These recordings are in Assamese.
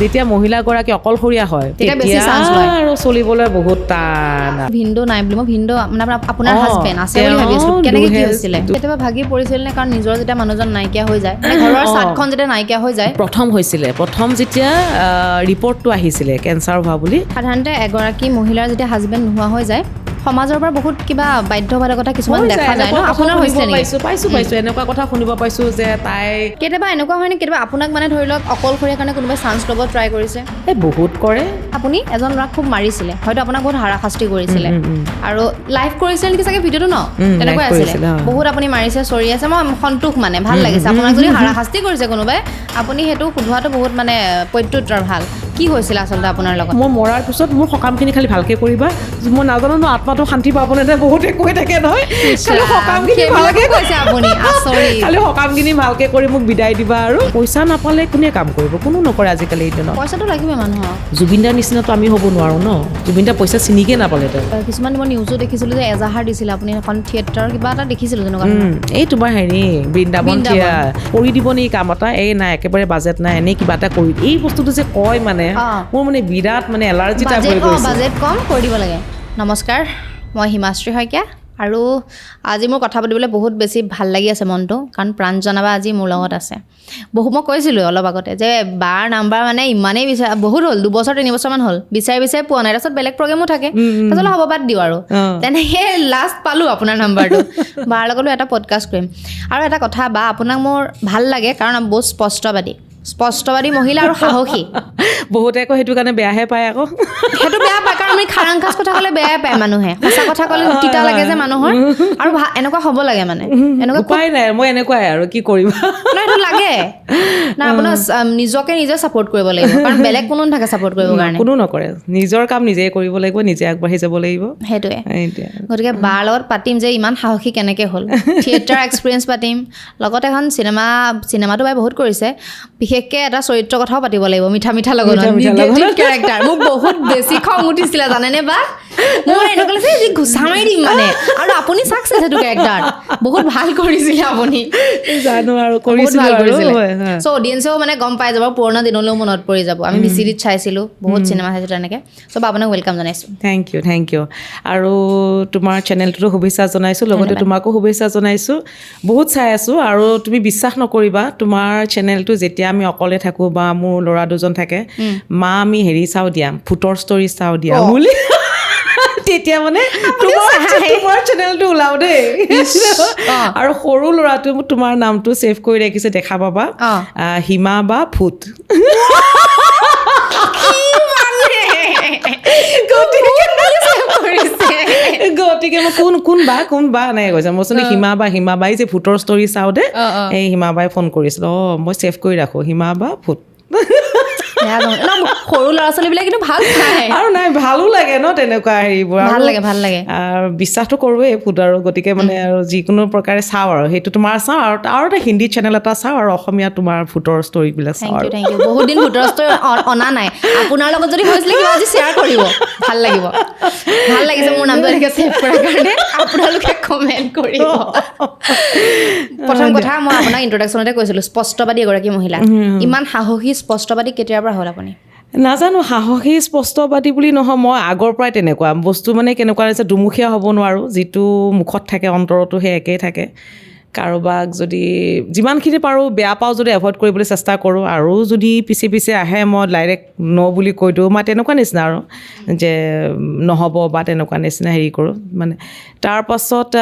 যেতিয়া মহিলাগৰাকী অকলশৰীয়া হয় তেতিয়া আৰু চলিবলৈ বহুত টান ভিন্দো নাই বুলি মই ভিন্দো মানে আপোনাৰ হাজবেণ্ড আছে বুলি ভাবি আছিলো কেনেকৈ কি হৈছিলে কেতিয়াবা ভাগি পৰিছিল নে কাৰণ নিজৰ যেতিয়া মানুহজন নাইকিয়া হৈ যায় মানে ঘৰৰ চাটখন যেতিয়া নাইকিয়া হৈ যায় প্ৰথম যেতিয়া ৰিপৰ্টটো আহিছিলে কেঞ্চাৰ হোৱা বুলি সাধাৰণতে এগৰাকী মহিলাৰ যেতিয়া হাজবেণ্ড নোহোৱা হৈ যায় সমাজৰ পৰা বহুত কিবা বাধ্যবাধকতা কিছুমান দেখা যায় ন আপোনাৰ হৈছে নেকি পাইছো এনেকুৱা কথা শুনিব পাইছো যে তাই কেতিয়াবা এনেকুৱা হয় নে কেতিয়াবা আপোনাক মানে ধৰি লওক অকলশৰীয়া কাৰণে কোনোবাই চান্স ল'ব ট্ৰাই কৰিছে বহুত কৰে আপুনি এজন ল'ৰাক খুব মাৰিছিলে হয়তো আপোনাক বহুত হাৰাশাস্তি কৰিছিলে আৰু লাইভ কৰিছিলে নেকি চাগে ভিডিঅ'টো ন তেনেকৈ আছিলে বহুত আপুনি মাৰিছে চৰি আছে মই সন্তোষ মানে ভাল লাগিছে আপোনাক যদি হাৰাশাস্তি কৰিছে কোনোবাই আপুনি সেইটো সোধোৱাটো বহুত মানে প্ৰত্যুত্তৰ ভাল কি হৈছিল আচলতে আপোনাৰ লগত মই মৰাৰ পিছত মোৰ সকামখিনি খালি ভালকে কৰিবা মই নাজানো ন আত্মাটো শান্তি পাবনে নে বহুতে কৈ থাকে নহয় খালি সকামখিনি ভালকে কৈছে আপুনি আচৰিত খালি সকামখিনি ভালকে কৰি মোক বিদায় দিবা আৰু পইচা নাপালে কোনে কাম কৰিব কোনো নকৰে আজিকালি এই দিনত পইচাটো লাগিবই মানুহক জুবিনদাৰ নিচিনাতো আমি হ'ব নোৱাৰো ন জুবিনদাৰ পইচা চিনিকে নাপালে কিছুমান মই নিউজো দেখিছিলো যে এজাহাৰ দিছিলে আপুনি এখন থিয়েটাৰ কিবা এটা দেখিছিলো তেনেকুৱা এই তোমাৰ হেৰি বৃন্দাবন কৰি দিব নেকি কাম এটা এই নাই একেবাৰে বাজেট নাই এনেই কিবা এটা কৰি এই বস্তুটো যে কয় মানে মোৰ মানে বিৰাট মানে এলাৰ্জি টাইপ হৈ গৈছে বাজেট কম কৰি দিব লাগে নমস্কাৰ মই হিমাশ্ৰী শইকীয়া আৰু আজি মোৰ কথা পাতিবলৈ বহুত বেছি ভাল লাগি আছে মনটো কাৰণ প্ৰাঞ্জনা বা আজি মোৰ লগত আছে মই কৈছিলোঁ অলপ আগতে যে বাৰ নাম্বাৰ মানে ইমানেই বহুত হ'ল 2 বছৰ 3 বছৰমান হ'ল বিচাৰি পোৱা নাই তাৰপিছত বেলেগ প্ৰগ্ৰেমো থাকে তাৰপিছত হ'ব বাদ দিওঁ আৰু তেনেকৈ লাষ্ট পালোঁ আপোনাৰ নাম্বাৰটো বাৰ লগতো এটা পডকাষ্ট কৰিম আৰু এটা কথা বা আপোনাক মোৰ ভাল লাগে কাৰণ বহুত স্পষ্টবাদী মহিলা আৰু সাহসী বহুতে আকৌ সেইটো কাৰণে বেয়াহে পায় আকৌ সেইটো বেয়া পায় কাৰণ আমি খাৰাংখাচ কথা ক'লে বেয়াই পায় মানুহে সঁচা কথা ক'লে তিতা লাগে যে মানুহৰ আৰু এনেকুৱা হ'ব লাগে মানে এনেকুৱা উপায় নাই মই এনেকুৱাই আৰু কি কৰিবা নাই সেইটো লাগে না আপোনাৰ নিজকে নিজে ছাপোৰ্ট কৰিব লাগিব কাৰণ বেলেগ কোনো নাথাকে ছাপোৰ্ট কৰিবৰ কাৰণে কোনো নকৰে নিজৰ কাম নিজে কৰিব লাগিব নিজে আগবাঢ়ি যাব লাগিব সেইটোৱে গতিকে বাৰ লগত পাতিম যে ইমান সাহসী কেনেকৈ হ'ল থিয়েটাৰ এক্সপিৰিয়েঞ্চ পাতিম লগতে এখন চিনেমাটো বাই বহুত কৰিছে বিশেষকৈ এটা চৰিত্ৰ কথাও পাতিব লাগিব মিঠা লগত কেৰেক্টাৰ মোক বহুত বেছি খং উঠিছিলে জানেনে বা মোৰ এনেকুৱা লাগিছে যে ঘুচা মাৰি দিম মানে আৰু আপুনি চাকচেছ সেইটো কেৰেক্টাৰ বহুত ভাল কৰিছিলে আপুনি জানো আৰু কৰিছিলে চ' অডিয়েঞ্চেও মানে গম পাই যাব পুৰণা দিনলৈও মনত পৰি যাব আমি VCDত চাইছিলোঁ বহুত চিনেমা চাইছোঁ তেনেকৈ চ' আপোনাক ৱেলকাম জনাইছোঁ থেংক ইউ আৰু তোমাৰ চেনেলটোতো শুভেচ্ছা জনাইছোঁ লগতে তোমাকো শুভেচ্ছা জনাইছোঁ বহুত চাই আছোঁ আৰু তুমি বিশ্বাস নকৰিবা তোমাৰ চেনেলটো যেতিয়া আমি অকলে থাকোঁ বা মোৰ ল'ৰা দুজন থাকে মা আমি হেৰি চাওঁ দিয়া ভূতৰ ষ্টৰী চাওঁ দিয়া বুলি তেতিয়া মানে তোমাৰ চেনেলটো ওলাও দেই আৰু সৰু ল'ৰাটো তোমাৰ নামটো ছেভ কৰি ৰাখিছে দেখা পাবা হিমা বা ভূত গতিকে মই কোন বা এনেকৈ কৈছে মই চোন হিমা বাই যে ভূতৰ ষ্টৰী চাওঁ দে এই হিমা বাই ফোন কৰিছিল মই ছেভ কৰি ৰাখোঁ হিমা বা ভূত সৰু ল'ৰা ছোৱালীবিলাক কিন্তু ভাল পায় আৰু নাই ভালো লাগে ন তেনেকুৱা হেৰিবোৰ ভাল লাগে আৰু বিশ্বাসটো কৰোঁৱেই ভূত আৰু গতিকে মানে আৰু যিকোনো প্ৰকাৰে চাওঁ আৰু সেইটো তোমাৰ চাওঁ আৰু এটা হিন্দী চেনেল এটা চাওঁ আৰু অসমীয়া তোমাৰ ভূতৰ ষ্টৰীবিলাক চাওঁ থেংক ইউ বহুত দিন ভূতৰ ষ্টৰী অনা নাই আপোনাৰ লগত যদি হৈছিলে কিবা আজি শ্বেয়াৰ কৰিব ভাল লাগিব ভাল লাগিছে মোৰ নামটো এনেকৈ ছেভ কৰাৰ কাৰণে আপোনালোকে কমেণ্ট কৰিব প্ৰথম কথা মই আপোনাক ইন্ট্ৰডাকশ্যনতে কৈছিলোঁ স্পষ্টবাদী এগৰাকী মহিলা ইমান সাহসী স্পষ্টবাদী কেতিয়াৰ পৰা হ'ল আপুনি নাজানো সাহসী স্পষ্টবাদী বুলি নহয় মই আগৰ পৰাই তেনেকুৱা বস্তু মানে কেনেকুৱা হৈছে দুমুখীয়া হ'ব নোৱাৰোঁ যিটো মুখত থাকে অন্তৰতো সেই একেই থাকে কাৰোবাক যদি যিমানখিনি পাৰোঁ বেয়া পাওঁ যদি এভইড কৰিবলৈ চেষ্টা কৰোঁ আৰু যদি পিছে আহে মই ডাইৰেক্ট ন' বুলি কৈ দিওঁ মই তেনেকুৱা নিচিনা আৰু যে নহ'ব বা তেনেকুৱা নিচিনা হেৰি কৰোঁ মানে তাৰপাছত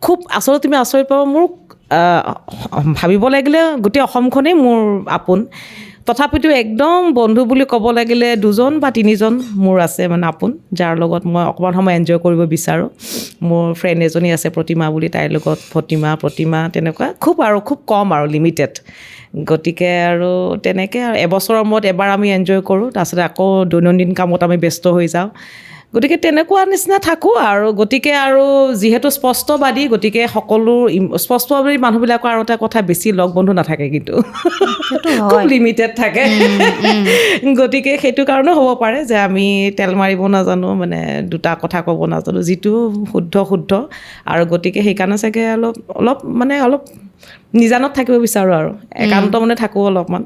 খুব আচলতে তুমি আচৰিত পাবা মোৰ ভাবিব লাগিলে গোটেই অসমখনেই মোৰ আপোন তথাপিতো একদম বন্ধু বুলি ক'ব লাগিলে 2জন বা 3জন মোৰ আছে মানে আপোন যাৰ লগত মই অকণমান সময় এনজয় কৰিব বিচাৰোঁ মোৰ ফ্ৰেণ্ড এজনী আছে প্ৰতিমা বুলি তাইৰ লগত প্ৰতিমা তেনেকুৱা খুব কম আৰু লিমিটেড গতিকে আৰু তেনেকৈ আৰু এবছৰৰ মূৰত এবাৰ আমি এনজয় কৰোঁ তাৰপিছতে আকৌ দৈনন্দিন কামত আমি ব্যস্ত হৈ যাওঁ গতিকে তেনেকুৱা নিচিনা থাকোঁ আৰু গতিকে আৰু যিহেতু স্পষ্টবাদী গতিকে সকলো স্পষ্টবাদী মানুহবিলাকৰ আৰু এটা কথা বেছি লগ বন্ধু নাথাকে কিন্তু খুব লিমিটেড থাকে গতিকে সেইটো কাৰণে হ'ব পাৰে যে আমি তেল মাৰিব নাজানো মানে দুটা কথা ক'ব নাজানো যিটো শুদ্ধ আৰু গতিকে সেইকাৰণে চাগে অলপ নিজানত থাকিব বিচাৰোঁ আৰু একান্ত মনে থাকোঁ অলপমান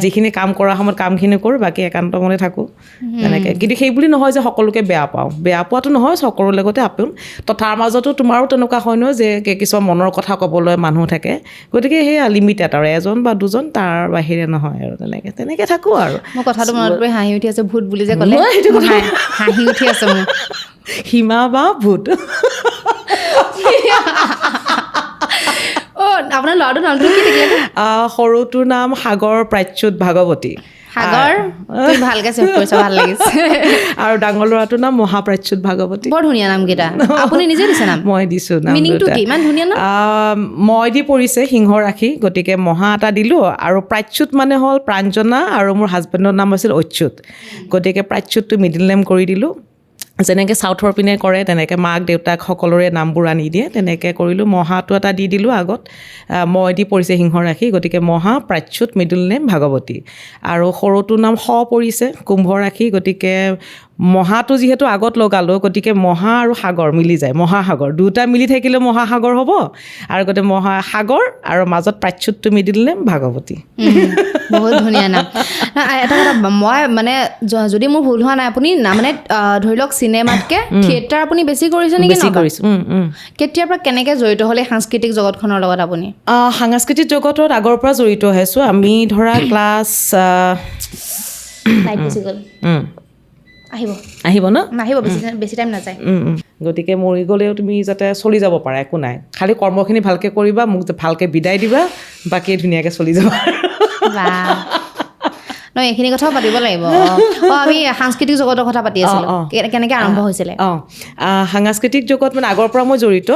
যিখিনি কাম কৰাৰ সময়ত কামখিনি কৰোঁ বাকী একান্ত মনে থাকোঁ তেনেকৈ কিন্তু সেই বুলি নহয় যে সকলোকে বেয়া পাওঁ বেয়া পোৱাটো নহয় সকলোৰ লগতে আপোন তো তাৰ মাজতো তোমাৰো তেনেকুৱা হয় নহয় যে কিছুমান মনৰ কথা ক'বলৈ মানুহ থাকে গতিকে সেই লিমিটেড আৰু এজন বা দুজন তাৰ বাহিৰে নহয় আৰু তেনেকৈ থাকোঁ আৰু মোৰ কথাটো মনত পৰি হাঁহি উঠি আছে ভূত বুলি যে ক'লে হাঁহি উঠি আছে মোৰ সীমা বা ভূত আপোনাৰ ল'ৰাটোৰ নামটো কি থাকিলে সৰুটোৰ নাম সাগৰ প্ৰাচ্যুত ভাগৱতী সাগৰ তুমি ভালকৈ চেভ কৰিছা ভাল লাগিছে আৰু ডাঙৰ ল'ৰাটোৰ নাম মহাপ্ৰাচ্যুত ভাগৱতী বৰ ধুনীয়া নামকেইটা আপুনি নিজে দিছে নাম মই দিছোঁ মিনিংটো কি ইমান ধুনীয়া নাম মই দি পৰিছে সিংহ ৰাশি গতিকে মহা এটা দিলোঁ আৰু প্ৰাচ্যুত মানে হ'ল প্ৰাঞ্জনা আৰু মোৰ হাজবেণ্ডৰ নাম আছিল অচ্যুত গতিকে প্ৰাচ্যুতটো মিডিল নেম কৰি দিলোঁ যেনেকৈ চাউথৰ পিনে কৰে তেনেকৈ মাক দেউতাক সকলোৰে নামবোৰ আনি দিয়ে তেনেকৈ কৰিলোঁ মহাটো এটা দি দিলোঁ আগত মই দি পৰিছে সিংহ ৰাশি গতিকে মহা প্ৰাচ্যুত মিডল নেম ভাগৱতী আৰু সৰুটোৰ নাম স পৰিছে কুম্ভ ৰাশি গতিকে মহাটো যিহেতু আগত লগালোঁ গতিকে মহা আৰু সাগৰ মিলি যায় মহাসাগৰ দুটা মিলি থাকিলে মহাসাগৰ হ'ব আৰু গতিকে মহাসাগৰ আৰু মাজত প্ৰাচ্যুতটো মিডিল নেম ভাগৱতী বহুত ধুনীয়া নাম এটা কথা মই মানে যদি মোৰ ভুল হোৱা নাই আপুনি মানে ধৰি লওক চিনেমাতকৈ থিয়েটাৰ আপুনি বেছি কৰিছে নেকি বেছি কৰিছোঁ কেতিয়াৰ পৰা কেনেকৈ জড়িত হ'লে সাংস্কৃতিক জগতখনৰ লগত আপুনি সাংস্কৃতিক জগতত আগৰ পৰা জড়িত হৈ আছোঁ আমি ধৰা ক্লাছ আহিব ন নাহিব বেছি টাইম নাযায় গতিকে মৰি গ'লেও তুমি যাতে চলি যাব পাৰা একো নাই খালি কৰ্মখিনি ভালকৈ কৰিবা মোক ভালকৈ বিদায় দিবা বাকী ধুনীয়াকৈ চলি যাবা নহয় এইখিনি কথাও পাতিব লাগিব আমি সাংস্কৃতিক জগতৰ কথা পাতি আছিলোঁ কেনেকৈ আৰম্ভ হৈছিলে সাংস্কৃতিক জগত মানে আগৰ পৰা মই জড়িত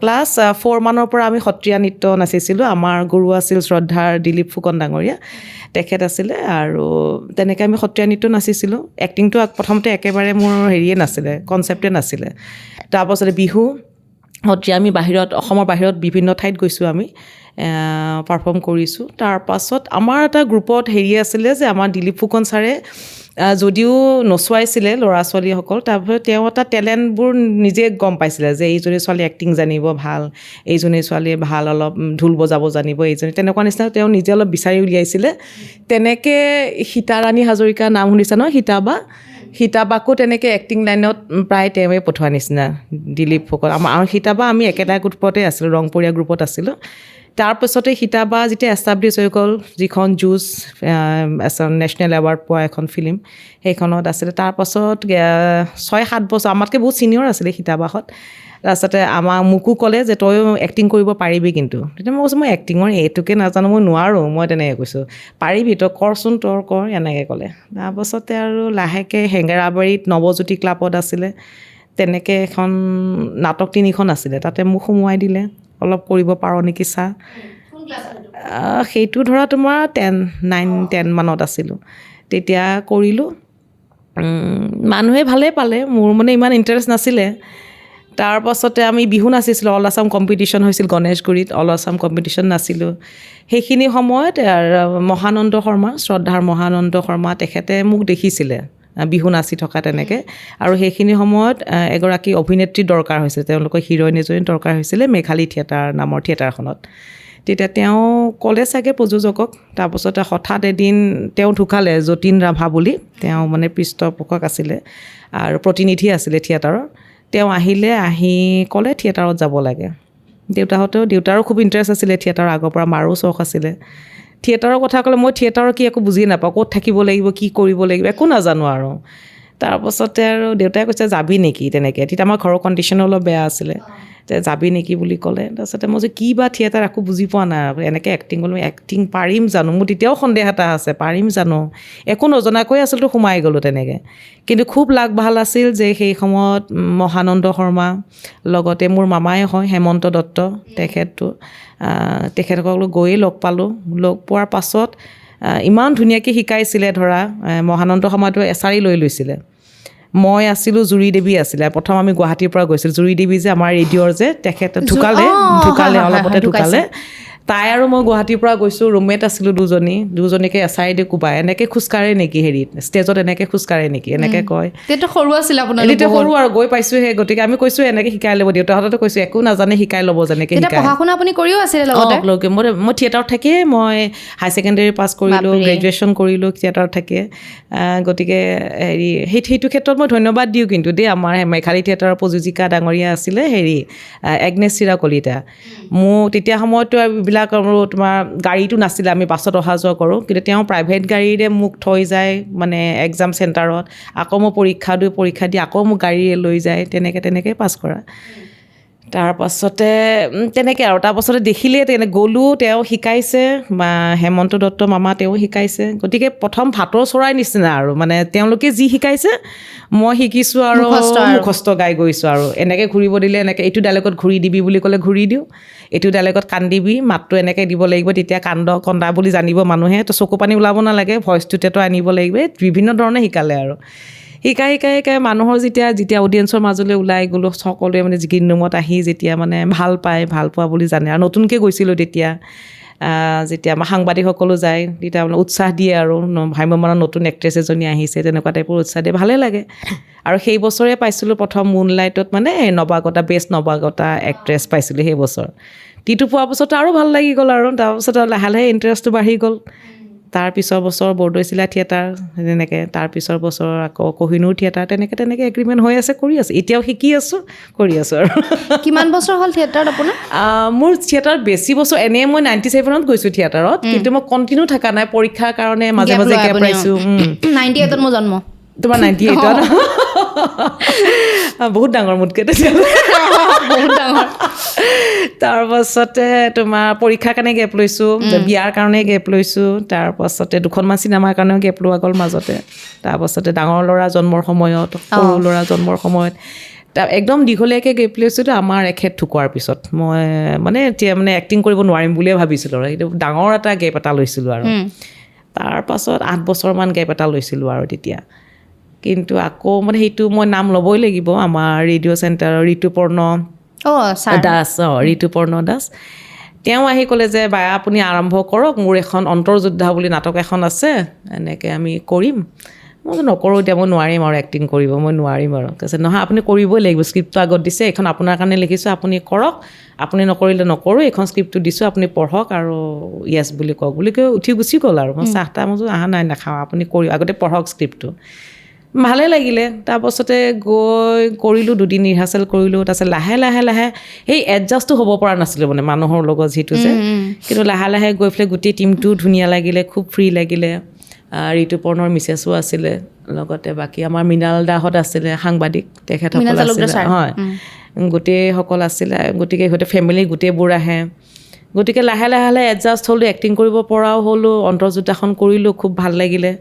ক্লাছ 4 মানৰ পৰা আমি সত্ৰীয়া নৃত্য নাচিছিলোঁ আমাৰ গুৰু আছিল শ্ৰদ্ধাৰ দিলীপ ফুকন ডাঙৰীয়া তেখেত আছিলে আৰু তেনেকৈ আমি সত্ৰীয়া নৃত্য নাচিছিলোঁ এক্টিংটো প্ৰথমতে একেবাৰে মোৰ হেৰিয়ে নাছিলে কনচেপ্টে নাছিলে তাৰপাছতে বিহু সত্ৰীয়া আমি বাহিৰত অসমৰ বাহিৰত বিভিন্ন ঠাইত গৈছোঁ আমি পাৰফৰ্ম কৰিছোঁ তাৰপাছত আমাৰ এটা গ্ৰুপত হেৰি আছিলে যে আমাৰ দিলীপ ফুকন ছাৰে যদিও নচুৱাইছিলে ল'ৰা ছোৱালীসকল তাৰপিছত তেওঁ এটা টেলেণ্টবোৰ নিজে গম পাইছিলে যে এইজনী ছোৱালী এক্টিং জানিব ভাল এইজনী ছোৱালীয়ে ভাল অলপ ঢোল বজাব জানিব এইজনী তেনেকুৱা নিচিনা তেওঁ নিজে অলপ বিচাৰি উলিয়াইছিলে তেনেকৈ সীতাৰাণী হাজৰিকাৰ নাম শুনিছা নহয় সীতাবাকো তেনেকৈ এক্টিং লাইনত প্ৰায় তেওঁৱে পঠোৱা নিচিনা দিলীপ ফুকন আমাৰ সীতাবা আমি একেটা গ্ৰুপতে আছিলোঁ ৰংপুৰীয়া গ্ৰুপত আছিলোঁ তাৰপিছতে সীতাবা যেতিয়া এষ্টাব্লিছ হৈ গ'ল যিখন যুঁজ নেশ্যনেল এৱাৰ্ড পোৱা এখন ফিল্ম সেইখনত আছিলে তাৰপাছত 6-7 বছৰ আমাতকৈ বহুত ছিনিয়ৰ আছিলে সীতাবাহঁত তাৰপিছতে মোকো ক'লে যে তয়ো এক্টিং কৰিব পাৰিবি কিন্তু তেতিয়া মই কৈছোঁ মই এক্টিঙৰ এইটোকে নাজানো মই নোৱাৰোঁ মই তেনেকৈ কৈছোঁ পাৰিবি তই কৰচোন তোৰ কৰ এনেকৈ ক'লে তাৰপাছতে আৰু লাহেকৈ হেঙেৰাবাৰীত নৱজ্যোতি ক্লাবত আছিলে তেনেকৈ এখন নাটক 3খন আছিলে তাতে মোক সোমোৱাই দিলে অলপ কৰিব পাৰোঁ নেকি চা সেইটো ধৰা তোমাৰ 9-10 মানত আছিলোঁ তেতিয়া কৰিলোঁ মানুহে ভালেই পালে মোৰ মানে ইমান ইণ্টাৰেষ্ট নাছিলে তাৰপাছতে আমি বিহু নাচিছিলোঁ অল আছাম কম্পিটিশ্যন হৈছিল গণেশগুৰিত অল আছাম কম্পিটিশ্যন নাছিলোঁ সেইখিনি সময়ত মহানন্দ শৰ্মা শ্ৰদ্ধাৰ মহানন্দ শৰ্মা তেখেতে মোক দেখিছিলে বিহু নাচি থকা তেনেকৈ আৰু সেইখিনি সময়ত এগৰাকী অভিনেত্ৰী দৰকাৰ হৈছিলে তেওঁলোকৰ হিৰইন এজনী দৰকাৰ হৈছিলে মেঘালী থিয়েটাৰ নামৰ থিয়েটাৰখনত তেতিয়া তেওঁ ক'লে চাগে প্ৰযোজকক তাৰপাছতে হঠাৎ এদিন তেওঁ ঢুকালে যতীন ৰাভা বুলি তেওঁ মানে পৃষ্ঠপোষক আছিলে আৰু প্ৰতিনিধি আছিলে থিয়েটাৰৰ তেওঁ আহি ক'লে থিয়েটাৰত যাব লাগে দেউতাৰো খুব ইণ্টাৰেষ্ট আছিলে থিয়েটাৰৰ আগৰ পৰা মাৰো চখ আছিলে থিয়েটাৰৰ কথা ক'লে মই থিয়েটাৰৰ কি একো বুজি নাপাওঁ ক'ত থাকিব লাগিব কি কৰিব লাগিব একো নাজানো আৰু তাৰপাছতে আৰু দেউতাই কৈছে যাবি নেকি তেনেকৈ তেতিয়া আমাৰ ঘৰৰ কণ্ডিশ্যনো অলপ বেয়া আছিলে যাবি নেকি বুলি ক'লে তাৰপিছতে মই যে কি বা থিয়েটাৰ একো বুজি পোৱা নাই আৰু এনেকৈ এক্টিং কৰিলোঁ এক্টিং পাৰিম জানো মোৰ তেতিয়াও সন্দেহ এটা আছে পাৰিম জানো একো নজনাকৈ আচলতে সোমাই গ'লোঁ তেনেকৈ কিন্তু খুব লাগ ভাল আছিল যে সেই সময়ত মহানন্দ শৰ্মা লগতে মোৰ মামাই হয় হেমন্ত দত্ত তেখেতসকলক গৈয়ে লগ পালোঁ লগ পোৱাৰ পাছত ইমান ধুনীয়াকৈ শিকাইছিলে ধৰা মহানন্দ শৰ্মাটো এছাৰি লৈ লৈছিলে মই আছিলোঁ জুৰি দেৱী আছিলে প্ৰথম আমি গুৱাহাটীৰ পৰা গৈছিলোঁ জুৰি দেৱী যে আমাৰ ৰেডিঅ'ৰ যে তেখেত ঢুকালে অলপতে ঢুকালে তাই আৰু মই গুৱাহাটীৰ পৰা গৈছোঁ, ৰুমমেট আছিলোঁ দুজনীকে এচাইডে কোবাই এনেকৈ খোজকাঢ়ে নেকি হেৰিত ষ্টেজত এনেকৈ খোজকাঢ়ে নেকি এনেকৈ কয়। তেতিয়া সৰু আছিলে আপোনাৰ? তেতিয়া সৰু আৰু গৈ পাইছোঁহে, গতিকে আমি কৈছোঁ এনেকৈ শিকাই ল'ব দেউতাহঁতেতো কৈছোঁ একো নাজানে শিকাই ল'ব যেনেকৈ শিকাই। পঢ়া শুনা আপুনি কৰিও আছিলে লগতে? মই থিয়েটাৰত থাকিয়ে মই হাই ছেকেণ্ডেৰী পাছ কৰিলোঁ, গ্ৰেজুৱেশ্যন কৰিলোঁ থিয়েটাৰত থাকিয়ে। গতিকে সেইটো ক্ষেত্ৰত মই ধন্যবাদ দিওঁ কিন্তু দেই, আমাৰ মেঘালী থিয়েটাৰৰ প্ৰযোজিকা ডাঙৰীয়া আছিলে এগ্নেছ চিৰা কলিতা। মোৰ তেতিয়া সময়তো এইবিলাক তোমাৰ গাড়ীটো নাছিলে, আমি বাছত অহা যোৱা কৰোঁ, কিন্তু তেওঁ প্ৰাইভেট গাড়ীৰে মোক থৈ যায় মানে এক্সাম চেণ্টাৰত, আকৌ মই পৰীক্ষা দি আকৌ মোক গাড়ীৰে লৈ যায়, তেনেকৈ পাছ কৰা। তাৰপাছতে তেনেকৈ আৰু তাৰপাছতে দেখিলে গ'লোঁ, তেওঁ শিকাইছে, হেমন্ত দত্ত মামা তেওঁ শিকাইছে। গতিকে প্ৰথম ভাটৌ চৰাই নিচিনা আৰু মানে তেওঁলোকে যি শিকাইছে মই শিকিছোঁ আৰু মুখস্থ গাই গৈছোঁ আৰু এনেকৈ ঘূৰিব দিলে এনেকৈ এইটো ডাইলগত ঘূৰি দিবি বুলি ক'লে ঘূৰি দিওঁ, এইটো ডাইলগত কান্দিবি, মাতটো এনেকৈ দিব লাগিব, তেতিয়া কন্দা বুলি জানিব মানুহে, তো চকু পানী ওলাব নালাগে, ভইচটোতেতো আনিব লাগিব, বিভিন্ন ধৰণে শিকালে আৰু শিকাই মানুহৰ যেতিয়া অডিয়েঞ্চৰ মাজলৈ ওলাই গ'লোঁ, সকলোৱে মানে গ্ৰীণ ৰুমত আহি যেতিয়া মানে ভাল পোৱা বুলি জানে আৰু নতুনকৈ গৈছিলোঁ তেতিয়া, যেতিয়া আমাৰ সাংবাদিকসকলো যায় তেতিয়া মানে উৎসাহ দিয়ে আৰু ভ্ৰাম্যমানৰ নতুন এক্ট্ৰেছ এজনী আহিছে তেনেকুৱা টাইপৰ উৎসাহ দিয়ে, ভালেই লাগে। আৰু সেই বছৰে পাইছিলোঁ প্ৰথম মুনলাইটত মানে বেষ্ট নৱাগতা এক্ট্ৰেছ পাইছিলোঁ সেই বছৰ। টিটো পোৱাৰ পাছতো আৰু ভাল লাগি গ'ল আৰু তাৰপাছত লাহে লাহে ইণ্টাৰেষ্টটো বাঢ়ি গ'ল। তাৰ পিছৰ বছৰ বৰদৈচিলা থিয়েটাৰ, তেনেকৈ তাৰ পিছৰ বছৰ আকৌ কহিনুৰ থিয়েটাৰ, তেনেকৈ এগ্ৰিমেণ্ট হৈ আছে, কৰি আছোঁ, এতিয়াও শিকি আছোঁ, কৰি আছোঁ আৰু। কিমান বছৰ হ'ল থিয়েটাৰত আপোনাৰ? মোৰ থিয়েটাৰত বেছি বছৰ, এনেই মই 97ত গৈছোঁ থিয়েটাৰত, কিন্তু মই কণ্টিনিউ থকা নাই, পৰীক্ষাৰ কাৰণে মাজে গেপ পাইছোঁ। 98ত মোৰ জন্ম। তোমাৰ 98ত? বহুত ডাঙৰ মোতকৈ তেতিয়াহ'লে। বহুত ডাঙৰ। তাৰপাছতে তোমাৰ পৰীক্ষাৰ কাৰণে গেপ লৈছোঁ, বিয়াৰ কাৰণে গেপ লৈছোঁ, তাৰপাছতে দুখনমান চিনেমাৰ কাৰণেও গেপ লোৱা গ'ল মাজতে, তাৰপাছতে ডাঙৰ ল'ৰা জন্মৰ সময়ত, সৰু ল'ৰা জন্মৰ সময়ত, একদম দীঘলীয়াকৈ গেপ লৈছোঁ। আমাৰ এখেত ঢুকোৱাৰ পিছত মই এতিয়া এক্টিং কৰিব নোৱাৰিম বুলিয়ে ভাবিছিলোঁ আৰু সেইটো ডাঙৰ এটা গেপ এটা লৈছিলোঁ আৰু তাৰপাছত 8 বছৰমান গেপ এটা লৈছিলোঁ আৰু তেতিয়া। কিন্তু আকৌ সেইটো মই নাম ল'বই লাগিব, আমাৰ ৰেডিঅ' চেণ্টাৰৰ ঋতুপৰ্ণ দাস, তেওঁ আহি ক'লে যে আপুনি আৰম্ভ কৰক, মোৰ এখন অন্তৰ্যোদ্ধা বুলি নাটক এখন আছে, এনেকৈ আমি কৰিম। মই নকৰোঁ এতিয়া, মই নোৱাৰিম আৰু এক্টিং কৰিব, মই নোৱাৰিম আৰু। কৈছে নহয় আপুনি কৰিবই লাগিব, স্ক্ৰিপ্টটো আগত দিছে, এইখন আপোনাৰ কাৰণে লিখিছোঁ, আপুনি কৰক, আপুনি নকৰিলে নকৰোঁ, এইখন স্ক্ৰিপ্টটো দিছোঁ, আপুনি পঢ়ক আৰু য়েছ বুলি কওক বুলি কৈ উঠি গুচি গ'ল আৰু। মই চাহ তাহ মই আহা নাই, নাখাওঁ, আপুনি আগতে পঢ়ক স্ক্ৰিপ্টটো। ভালেই লাগিলে। তাৰপাছতে গৈ কৰিলোঁ, 2 দিন ৰিহাৰ্চেল কৰিলোঁ, তাৰপিছত লাহে সেই এডজাষ্টটো হ'ব পৰা নাছিলোঁ মানে মানুহৰ লগত যিটো যে, কিন্তু লাহে গৈ পেলাই গোটেই টিমটোও ধুনীয়া লাগিলে, খুব ফ্ৰী লাগিলে। ঋতুপৰ্ণৰ মিছেছো আছিলে, লগতে বাকী আমাৰ মৃণাল দাহঁত আছিলে সাংবাদিক, তেখেতসকল আছিলে, হয়, গোটেইসকল আছিলে। গতিকে সিহঁতে ফেমিলি গোটেইবোৰ আহে, গতিকে লাহে এডজাষ্ট হ'লোঁ, এক্টিং কৰিব পৰাও হ'লোঁ, অন্তৰ্যোদ্ধাখন কৰিলোঁ, খুব ভাল লাগিলে।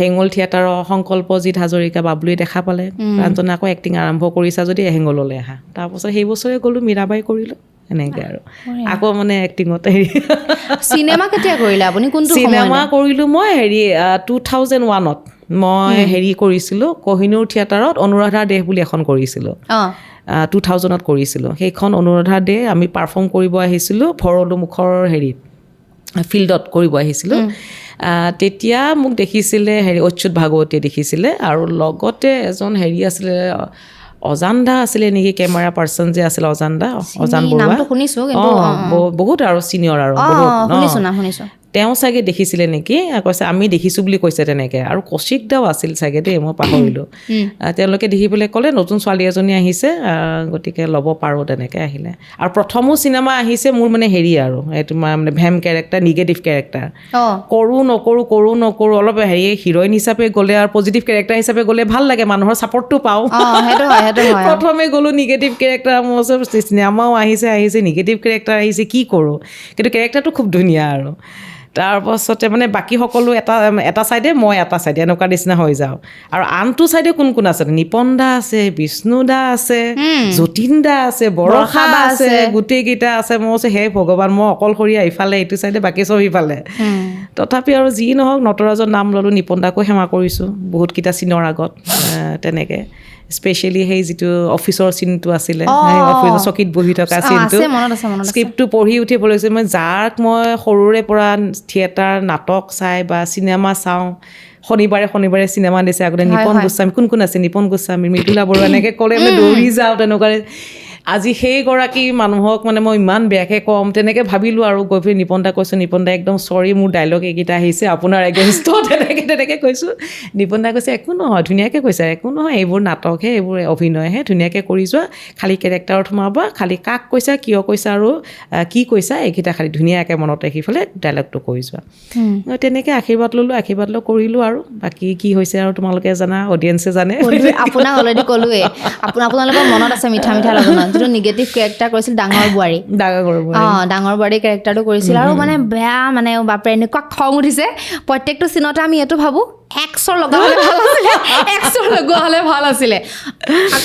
হেঙুল থিয়েটাৰৰ সংকল্পজিৎ হাজৰিকা বাবলুৱে দেখা পালে, প্ৰাঞ্জনে আকৌ এক্টিং আৰম্ভ কৰিছা যদি হেঙুললৈ আহা। তাৰপাছত সেই বছৰে গ'লোঁ, মীৰাবাই কৰিলোঁ, এনেকৈ আৰু আকৌ এক্টিঙত চিনেমা কেতিয়া কৰিলে আপুনি? কোনটো চিনেমা কৰিলোঁ মই 2001ত মই কৰিছিলোঁ, কহিনুৰ থিয়েটাৰত অনুৰাধাৰ দেশ বুলি এখন কৰিছিলোঁ, 2000ত কৰিছিলোঁ। সেইখন অনুৰাধাৰ দেশ আমি পাৰফৰ্ম কৰিব আহিছিলোঁ ভৰলুমুখৰ ফিল্ডত কৰিব আহিছিলোঁ। তেতিয়া মোক দেখিছিলে অচ্যুত ভাগৱতীয়ে দেখিছিলে, আৰু লগতে এজন আছিলে অজান দা আছিলে নেকি, কেমেৰা পাৰ্চন যে আছিলে অজান বৰুৱা, বহুত আৰু ছিনিয়ৰ আৰু বহুত, তেওঁ চাগে দেখিছিলে নেকি, কৈছে আমি দেখিছোঁ বুলি কৈছে তেনেকৈ। আৰু কৌশিক দাও আছিল চাগে দেই, মই পাহৰিলোঁ। তেওঁলোকে দেখি পেলাই ক'লে নতুন ছোৱালী এজনী আহিছে, গতিকে ল'ব পাৰোঁ, তেনেকৈ আহিলে। আৰু প্ৰথমো চিনেমা আহিছে মোৰ আৰু তোমাৰ ভেম কেৰেক্টাৰ, নিগেটিভ কেৰেক্টাৰ, কৰোঁ নকৰোঁ অলপ হিৰইন হিচাপে গ'লে আৰু পজিটিভ কেৰেক্টাৰ হিচাপে গ'লে ভাল লাগে, মানুহৰ ছাপৰ্টটো পাওঁ। প্ৰথমে গ'লোঁ নিগেটিভ কেৰেক্টাৰ, মোৰ ওচৰত চিনেমাও আহিছে নিগেটিভ কেৰেক্টাৰ আহিছে, কি কৰোঁ, কিন্তু কেৰেক্টাৰটো খুব ধুনীয়া আৰু। তাৰপাছতে বাকী সকলো এটা চাইডে, মই এটা চাইডে, এনেকুৱা নিচিনা হৈ যাওঁ। আৰু আনটো চাইডে কোন আছে, নিপন দা আছে, বিষ্ণু দা আছে, যতীন দা আছে, বৰষা আছে, গোটেইকেইটা আছে। মই কৈছোঁ হে ভগৱান, মই অকলশৰীয়া ইফালে এইটো চাইডে, বাকী চব ইফালে। তথাপি আৰু যি নহওক নটৰাজৰ নাম ল'লোঁ, নিপন দাকো সেৱা কৰিছোঁ বহুতকেইটা চিনৰ আগত তেনেকৈ স্পেচিয়েলি সেই যিটো অফিচৰ চিনটো আছিলে অফিচৰ চকীত বহি থকা চিনটো স্ক্ৰিপ্টটো পঢ়ি উঠি পৰিছে মই যাক মই সৰুৰে পৰা থিয়েটাৰ নাটক চাই বা চিনেমা চাওঁ শনিবাৰে চিনেমা দিছে আগতে নিপন গোস্বামী কোন আছে নিপন গোস্বামী মৃদুলা বৰুৱা এনেকৈ ক'লে মানে দৌৰি যাওঁ তেনেকুৱা আজি সেইগৰাকী মানুহক মানে মই ইমান বেয়াকৈ ক'ম তেনেকৈ ভাবিলোঁ আৰু গৈ পেলাই নিপন দা কৈছোঁ নিপন দা একদম চৰি মোৰ ডাইলগ এইকেইটা আহিছে আপোনাৰ এগেইনষ্টত তেনেকৈ কৈছোঁ নিপন দা কৈছে একো নহয় ধুনীয়াকৈ কৈছে একো নহয় এইবোৰ নাটকহে এইবোৰ অভিনয়হে ধুনীয়াকৈ কৰি যোৱা খালী কেৰেক্টাৰত সোমাবা খালী কাক কৈছা কিয় কৈছা আৰু কি কৈছা এইকেইটা খালী ধুনীয়াকৈ মনত ৰাখি পেলাই ডাইলগটো কৰি যোৱা তেনেকৈ আশীৰ্বাদ ল'লোঁ আশীৰ্বাদ লৈ কৰিলোঁ আৰু বাকী কি হৈছে আৰু তোমালোকে জানা অডিয়েঞ্চে জানে আপোনাক অলৰেডি ক'লোৱে আপোনালোকৰ মনত আছে মিঠা মিঠা লগনত যিটো নিগেটিভ কেৰেক্টাৰ কৰিছিল ডাঙৰ বোৱাৰী ডাঙৰ বোৱাৰী কেৰেক্টাৰটো কৰিছিল আৰু মানে বেয়া মানে বাপৰে এনেকুৱা খং উঠিছে প্ৰত্যেকটো চিনতে আমি এইটো ভাবোঁ এক্সৰ লগা হ'লে ভাল আছিলে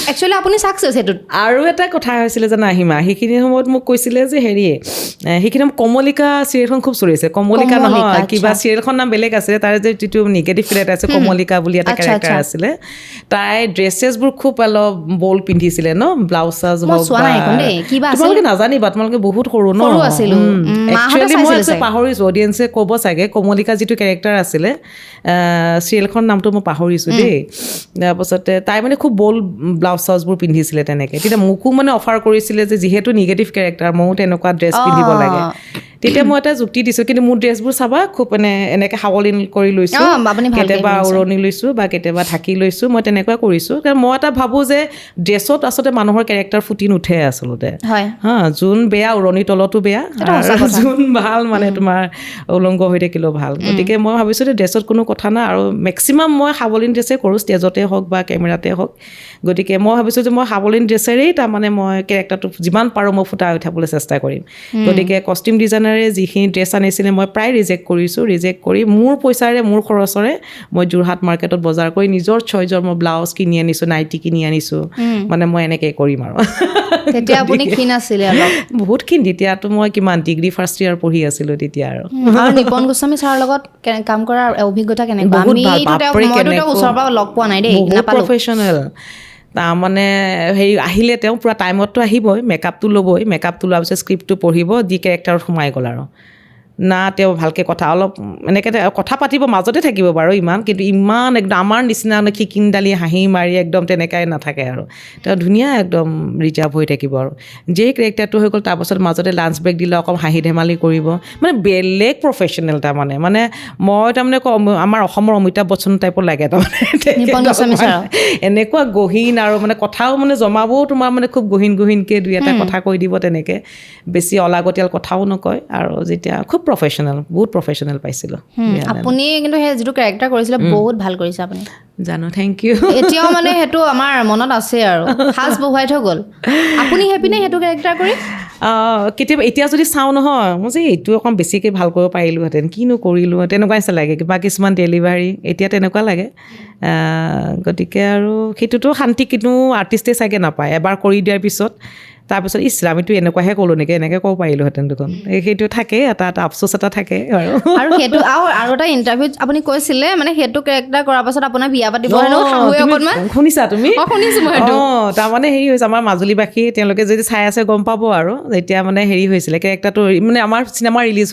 একচুৱেলি আপুনি চাকচেছ সেইটোত আৰু এটা কথা হৈছিলে জানা হিমা সেইখিনি সময়ত মোক কৈছিলে যে হেৰি সেইখিনি কমলিকা চিৰিয়েলখন খুব চলিছে কমলিকা নহয় কিবা চিৰিয়েলখন নাম বেলেগ আছিলে তাৰ যে যিটো নিগেটিভ কেৰেক্টাৰ আছে কমলিকা বুলি এটা কেৰেক্টাৰ আছিলে তাই ড্ৰেছেছবোৰ খুব অলপ বল পিন্ধিছিলে ন ব্লাউজ চাউজ তোমালোকে নাজানিবা তোমালোকে বহুত সৰু ন একচুৱেলি মই পাহৰিছোঁ অডিয়েঞ্চে ক'ব চাগে কমলিকা যিটো কেৰেক্টাৰ আছিলে চিৰিয়েলখন নামটো মই পাহৰিছোঁ দেই তাৰপাছতে তাই মানে খুব বল ব্লাউজ চাউজবোৰ পিন্ধিছিলে তেনেকৈ তেতিয়া মোকো মানে অফাৰ কৰিছিলে যে যিহেতু নিগেটিভ কেৰেক্টাৰ ময়ো তেনেকুৱা ড্ৰেছ পিন্ধিব লাগে তেতিয়া মই এটা যুক্তি দিছোঁ কিন্তু মোৰ ড্ৰেছবোৰ চাবা খুব মানে এনেকৈ সাৱলীন কৰি লৈছোঁ কেতিয়াবা উৰণি লৈছোঁ বা কেতিয়াবা ঢাকি লৈছোঁ মই তেনেকুৱা কৰিছোঁ কাৰণ মই এটা ভাবোঁ যে ড্ৰেছত আচলতে মানুহৰ কেৰেক্টাৰ ফুটি নুঠে আচলতে যোন বেয়া উৰণিৰ তলতো বেয়া যোন ভাল মানে তোমাৰ উলংগ হৈ থাকিলেও ভাল গতিকে মই ভাবিছোঁ যে ড্ৰেছত কোনো কথা নাই আৰু মেক্সিমাম মই সাৱলীন ড্ৰেছে কৰোঁ ষ্টেজতে হওক বা কেমেৰাতে হওক গতিকে মই ভাবিছোঁ যে মই সাৱলীন ড্ৰেছেৰেই তাৰমানে মই কেৰেক্টাৰটো যিমান পাৰোঁ মই ফুটাই উঠাবলৈ চেষ্টা কৰিম গতিকে কষ্টিউম ডিজাইনাৰে যিখিনি ড্ৰেছ আনিছিলে মই প্ৰায় ৰিজেক্ট কৰি মোৰ পইচাৰে মোৰ খৰচৰে মই যোৰহাট মাৰ্কেটত বজাৰ কৰি নিজৰ চইজৰ মই ব্লাউজ কিনি আনিছোঁ নাইটি কিনি আনিছোঁ মানে মই এনেকৈ কৰিম আৰু তেতিয়া আপুনি ক্ষীণ আছিলে বহুত ক্ষীণ তেতিয়াতো মই কিমান ডিগ্ৰী ফাৰ্ষ্ট ইয়াৰ পঢ়ি আছিলোঁ তেতিয়া আৰু নিপন গোস্বামী ছাৰৰ লগত কাম কৰাৰ অভিজ্ঞতা কেনেকুৱা ওচৰৰ পৰা লগ পোৱা নাই দেই প্ৰফেশ্যনেল তাৰমানে হেৰি আহিলে তেওঁ পূৰা টাইমততো আহিবই মেকআপটো ল'বই মেকআপটো লোৱাৰ পিছত স্ক্ৰিপ্টটো পঢ়িব যি কেৰেক্টাৰত সোমাই গ'ল আৰু না তেওঁ ভালকৈ কথা অলপ এনেকৈ কথা পাতিব মাজতে থাকিব বাৰু কিন্তু ইমান একদম আমাৰ নিচিনা খিকিনডালি হাঁহি মাৰি একদম তেনেকৈ নাথাকে আৰু তেওঁ ধুনীয়া একদম ৰিজাৰ্ভ হৈ থাকিব আৰু যেই কেৰেক্টাৰটো হৈ গ'ল তাৰপাছত মাজতে লাঞ্চ ব্ৰেক দিলে অকণ হাঁহি ধেমালি কৰিব মানে বেলেগ প্ৰফেশ্যনেল তাৰমানে মই তাৰমানে আমাৰ অসমৰ অমিতাভ বচ্চন টাইপৰ লাগে তাৰমানে এনেকুৱা গহীন আৰু মানে কথাও মানে জমাবও তোমাৰ মানে খুব গহীনকৈ দুই এটা কথা কৈ দিব তেনেকৈ বেছি অলাগতিয়াল কথাও নকয় আৰু যেতিয়া খুব বহুত প্ৰফেশ্যনেল পাইছিলোঁ আপুনি কিন্তু সেই যিটো কেৰেক্টাৰ কৰিছিলে বহুত ভাল কৰিছে আপুনি জানো থেংক ইউ এতিয়াও মানে সেইটো আমাৰ মনত আছে আৰু সাজ বহুৱাই থৈ গ'ল আপুনি হেপি নে সেইটো কেৰেক্টাৰ কৰি কেতিয়াবা এতিয়া যদি চাওঁ নহয় মই যে এইটো অকণ বেছিকৈ ভাল কৰিব পাৰিলোঁহেঁতেন কিনো কৰিলোঁ তেনেকুৱা নিচিনা লাগে বা কিছুমান ডেলিভাৰী এতিয়া তেনেকুৱা লাগে গতিকে আৰু সেইটোতো শান্তি কিন্তু আৰ্টিষ্টে চাগে নাপায় এবাৰ কৰি দিয়াৰ পিছত তাৰপিছত আমিতো এনেকুৱাহে ক'লোঁ নেকি এনেকৈ ক'ব পাৰিলোঁহেঁতেন দেখোন সেইটো থাকে এটা আফচোচ এটা থাকে আৰু সেইটো আৰু এটা ইণ্টাৰভিউত আপুনি কৈছিলে মানে সেইটো কেৰেক্টাৰ কৰাৰ পাছত আপোনাৰ বিয়া পাতিব শুনিছা তুমি তাৰমানে হেৰি হৈছে আমাৰ মাজুলীবাসী তেওঁলোকে যদি চাই আছে গম পাব আৰু যেতিয়া মানে হেৰি হৈছিলে কেৰেক্টাৰটো মানে আমাৰ চিনেমা ৰিলিজ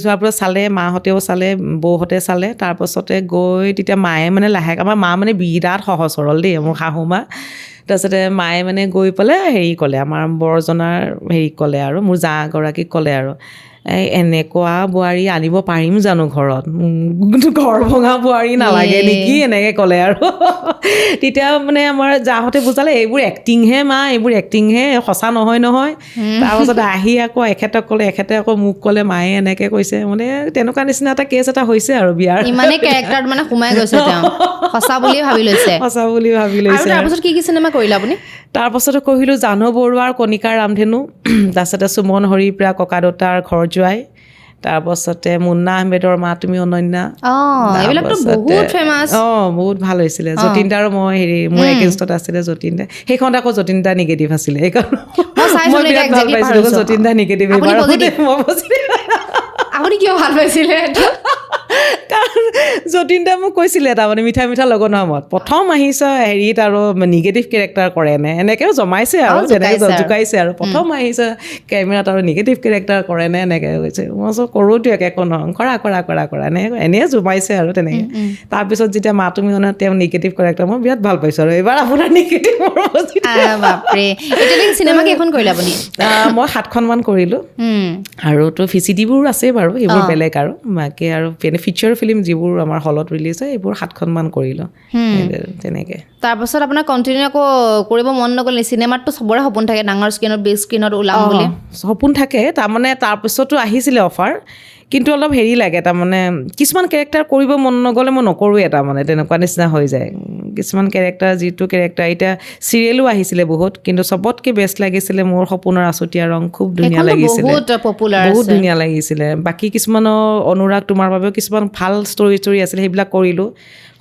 হোৱাৰ পিছত চালে মাহঁতেও চালে বৌহঁতে চালে তাৰপাছতে গৈ তেতিয়া মায়ে মানে লাহেকৈ আমাৰ মা মানে বিৰাট সহজ সৰল দেই মোৰ শাহু মা তাৰপিছতে মায়ে মানে গৈ পেলাই হেৰি ক'লে আমাৰ বৰজনাৰ হেৰি ক'লে আৰু মোৰ জাগৰাকীক ক'লে আৰু এনেকুৱা বোৱাৰী আনিব পাৰিম জানো ঘৰত ঘৰ ভঙা বোৱাৰী নালাগে নেকি এনেকৈ ক'লে আৰু তেতিয়া মানে আমাৰ যাহঁতে বুজালে এইবোৰ এক্টিংহে এইবোৰ এক্টিংহে সঁচা নহয় তাৰপাছত আহি আকৌ এখেতক ক'লে এখেতে আকৌ মোক ক'লে মায়ে এনেকৈ কৈছে মানে তেনেকুৱা নিচিনা এটা কেছ এটা হৈছে আৰু বিয়াৰ ইমানে কেৰেক্টাৰত মানে সোমাই গৈছে তেওঁ সঁচা বুলি ভাবি লৈছে তাৰপাছত কি চিনেমা কৰিলে আপুনি তাৰপাছতে কৰিলোঁ জাহ্নু বৰুৱাৰ কণিকা ৰামধেনু তাৰপাছতে সুমন হৰিপ্ৰা ককাদেউতাৰ ঘৰ জোৱাই তাৰপাছতে মুন্না আহমেদৰ মা তুমি অনন্যা বহুত ভাল হৈছিলে যতীন দাৰ মই মোৰ এগেইনষ্টত আছিলে যতীন দা সেইখনত আকৌ যতীন দা নিগেটিভ আছিলে সেইকাৰণে মই বিৰাট ভাল পাইছিলোঁ যতীন দা নিগেটিভ আপুনি কিয় ভাল পাইছিলে কাৰণ যতীন দাই মোক কৈছিলে তাৰমানে মিঠা মিঠা লগৰ নামত প্ৰথম আহিছ হেৰিত আৰু নিগেটিভ কেৰেক্টাৰ কৰে নে এনেকৈও জমাইছে আৰু যেনেকৈ জোকাইছে আৰু প্ৰথম আহিছ কেমেৰাত আৰু নিগেটিভ কেৰেক্টাৰ কৰে নে এনেকৈ কৈছে মই চব কৰোঁ দিয়ক একো নহয় কৰা এনেই জমাইছে আৰু তেনেকৈ তাৰপিছত যেতিয়া মাতো মিহনে তেওঁ নিগেটিভ কেৰেক্টাৰ মই বিৰাট ভাল পাইছোঁ আৰু এইবাৰ আপোনাৰ নিগেটিভ বাপৰে এতিয়ালৈকে চিনেমা কেইখন কৰিলে আপুনি মই 7খনমান কৰিলোঁ আৰু তো VCDবোৰ আছে বাৰু সেইবোৰ বেলেগ আৰু বাকী আৰু ফিচাৰ ফিল্ম যিবোৰ আমাৰ হলত ৰিলিজ হয় এইবোৰ 7খনমান কৰিলোঁ তেনেকৈ তাৰপাছত আপোনাৰ কণ্টিনিউ আকৌ কৰিব মন নগ'ল চিনেমাততো চবৰে সপোন থাকে ডাঙৰ স্ক্ৰীণত বিগ স্ক্ৰীণত ওলাম বুলি সপোন থাকে তাৰমানে তাৰপিছতো আহিছিলে অফাৰ কিন্তু অলপ হেৰি লাগে তাৰমানে কিছুমান কেৰেক্টাৰ কৰিব মন নগ'লে মই নকৰোঁৱে তাৰমানে তেনেকুৱা নিচিনা হৈ যায় কিছুমান কেৰেক্টাৰ যিটো কেৰেক্টাৰ এতিয়া চিৰিয়েলো আহিছিলে বহুত কিন্তু চবতকৈ বেষ্ট লাগিছিলে মোৰ সপোনৰ আছুতীয়া ৰং খুব ধুনীয়া লাগিছিলে বহুত ধুনীয়া লাগিছিলে বাকী কিছুমানৰ অনুৰাগ তোমাৰ বাবেও কিছুমান ভাল ষ্টৰি আছিলে সেইবিলাক কৰিলোঁ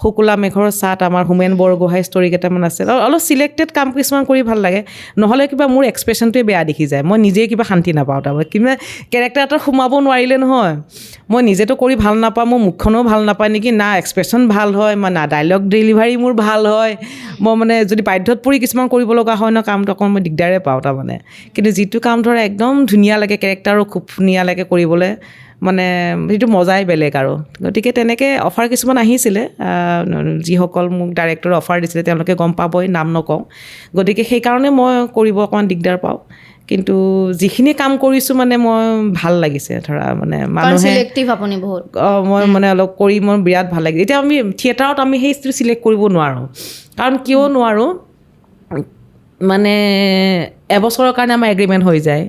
শুকুলা মেঘৰ চাট আমাৰ হোমেন বৰগোহাঁই ষ্টৰি কেইটামান আছে অলপ চিলেক্টেড কাম কিছুমান কৰি ভাল লাগে নহ'লে কিবা মোৰ এক্সপ্ৰেশ্যনটোৱে বেয়া দেখি যায় মই নিজেই কিবা শান্তি নাপাওঁ তাৰমানে কিবা কেৰেক্টাৰ এটা সোমাব নোৱাৰিলে নহয় মই নিজেতো কৰি ভাল নাপাওঁ মোৰ মুখখনো ভাল নাপায় নেকি না এক্সপ্ৰেশ্যন ভাল হয় না ডাইলগ ডেলিভাৰী মোৰ ভাল হয় মই মানে যদি বাধ্যত পৰি কিছুমান কৰিব লগা হয় ন কামটো অকণ মই দিগদাৰে পাওঁ তাৰমানে কিন্তু যিটো কাম ধৰা একদম ধুনীয়া লাগে কেৰেক্টাৰো খুব ধুনীয়া লাগে কৰিবলৈ মানে সেইটো মজাই বেলেগ আৰু গতিকে তেনেকৈ অফাৰ কিছুমান আহিছিলে যিসকল মোক ডাইৰেক্টৰে অফাৰ দিছিলে তেওঁলোকে গম পাবই নাম নকওঁ গতিকে সেইকাৰণে মই কৰিব অকণমান দিগদাৰ পাওঁ কিন্তু যিখিনি কাম কৰিছোঁ মানে মই ভাল লাগিছে ধৰা মানে মানুহে মই মানে অলপ কৰি মই বিৰাট ভাল লাগিছে এতিয়া আমি থিয়েটাৰত আমি সেই চিলেক্ট কৰিব নোৱাৰোঁ কাৰণ কিয় নোৱাৰোঁ মানে এবছৰৰ কাৰণে আমাৰ এগ্ৰিমেণ্ট হৈ যায়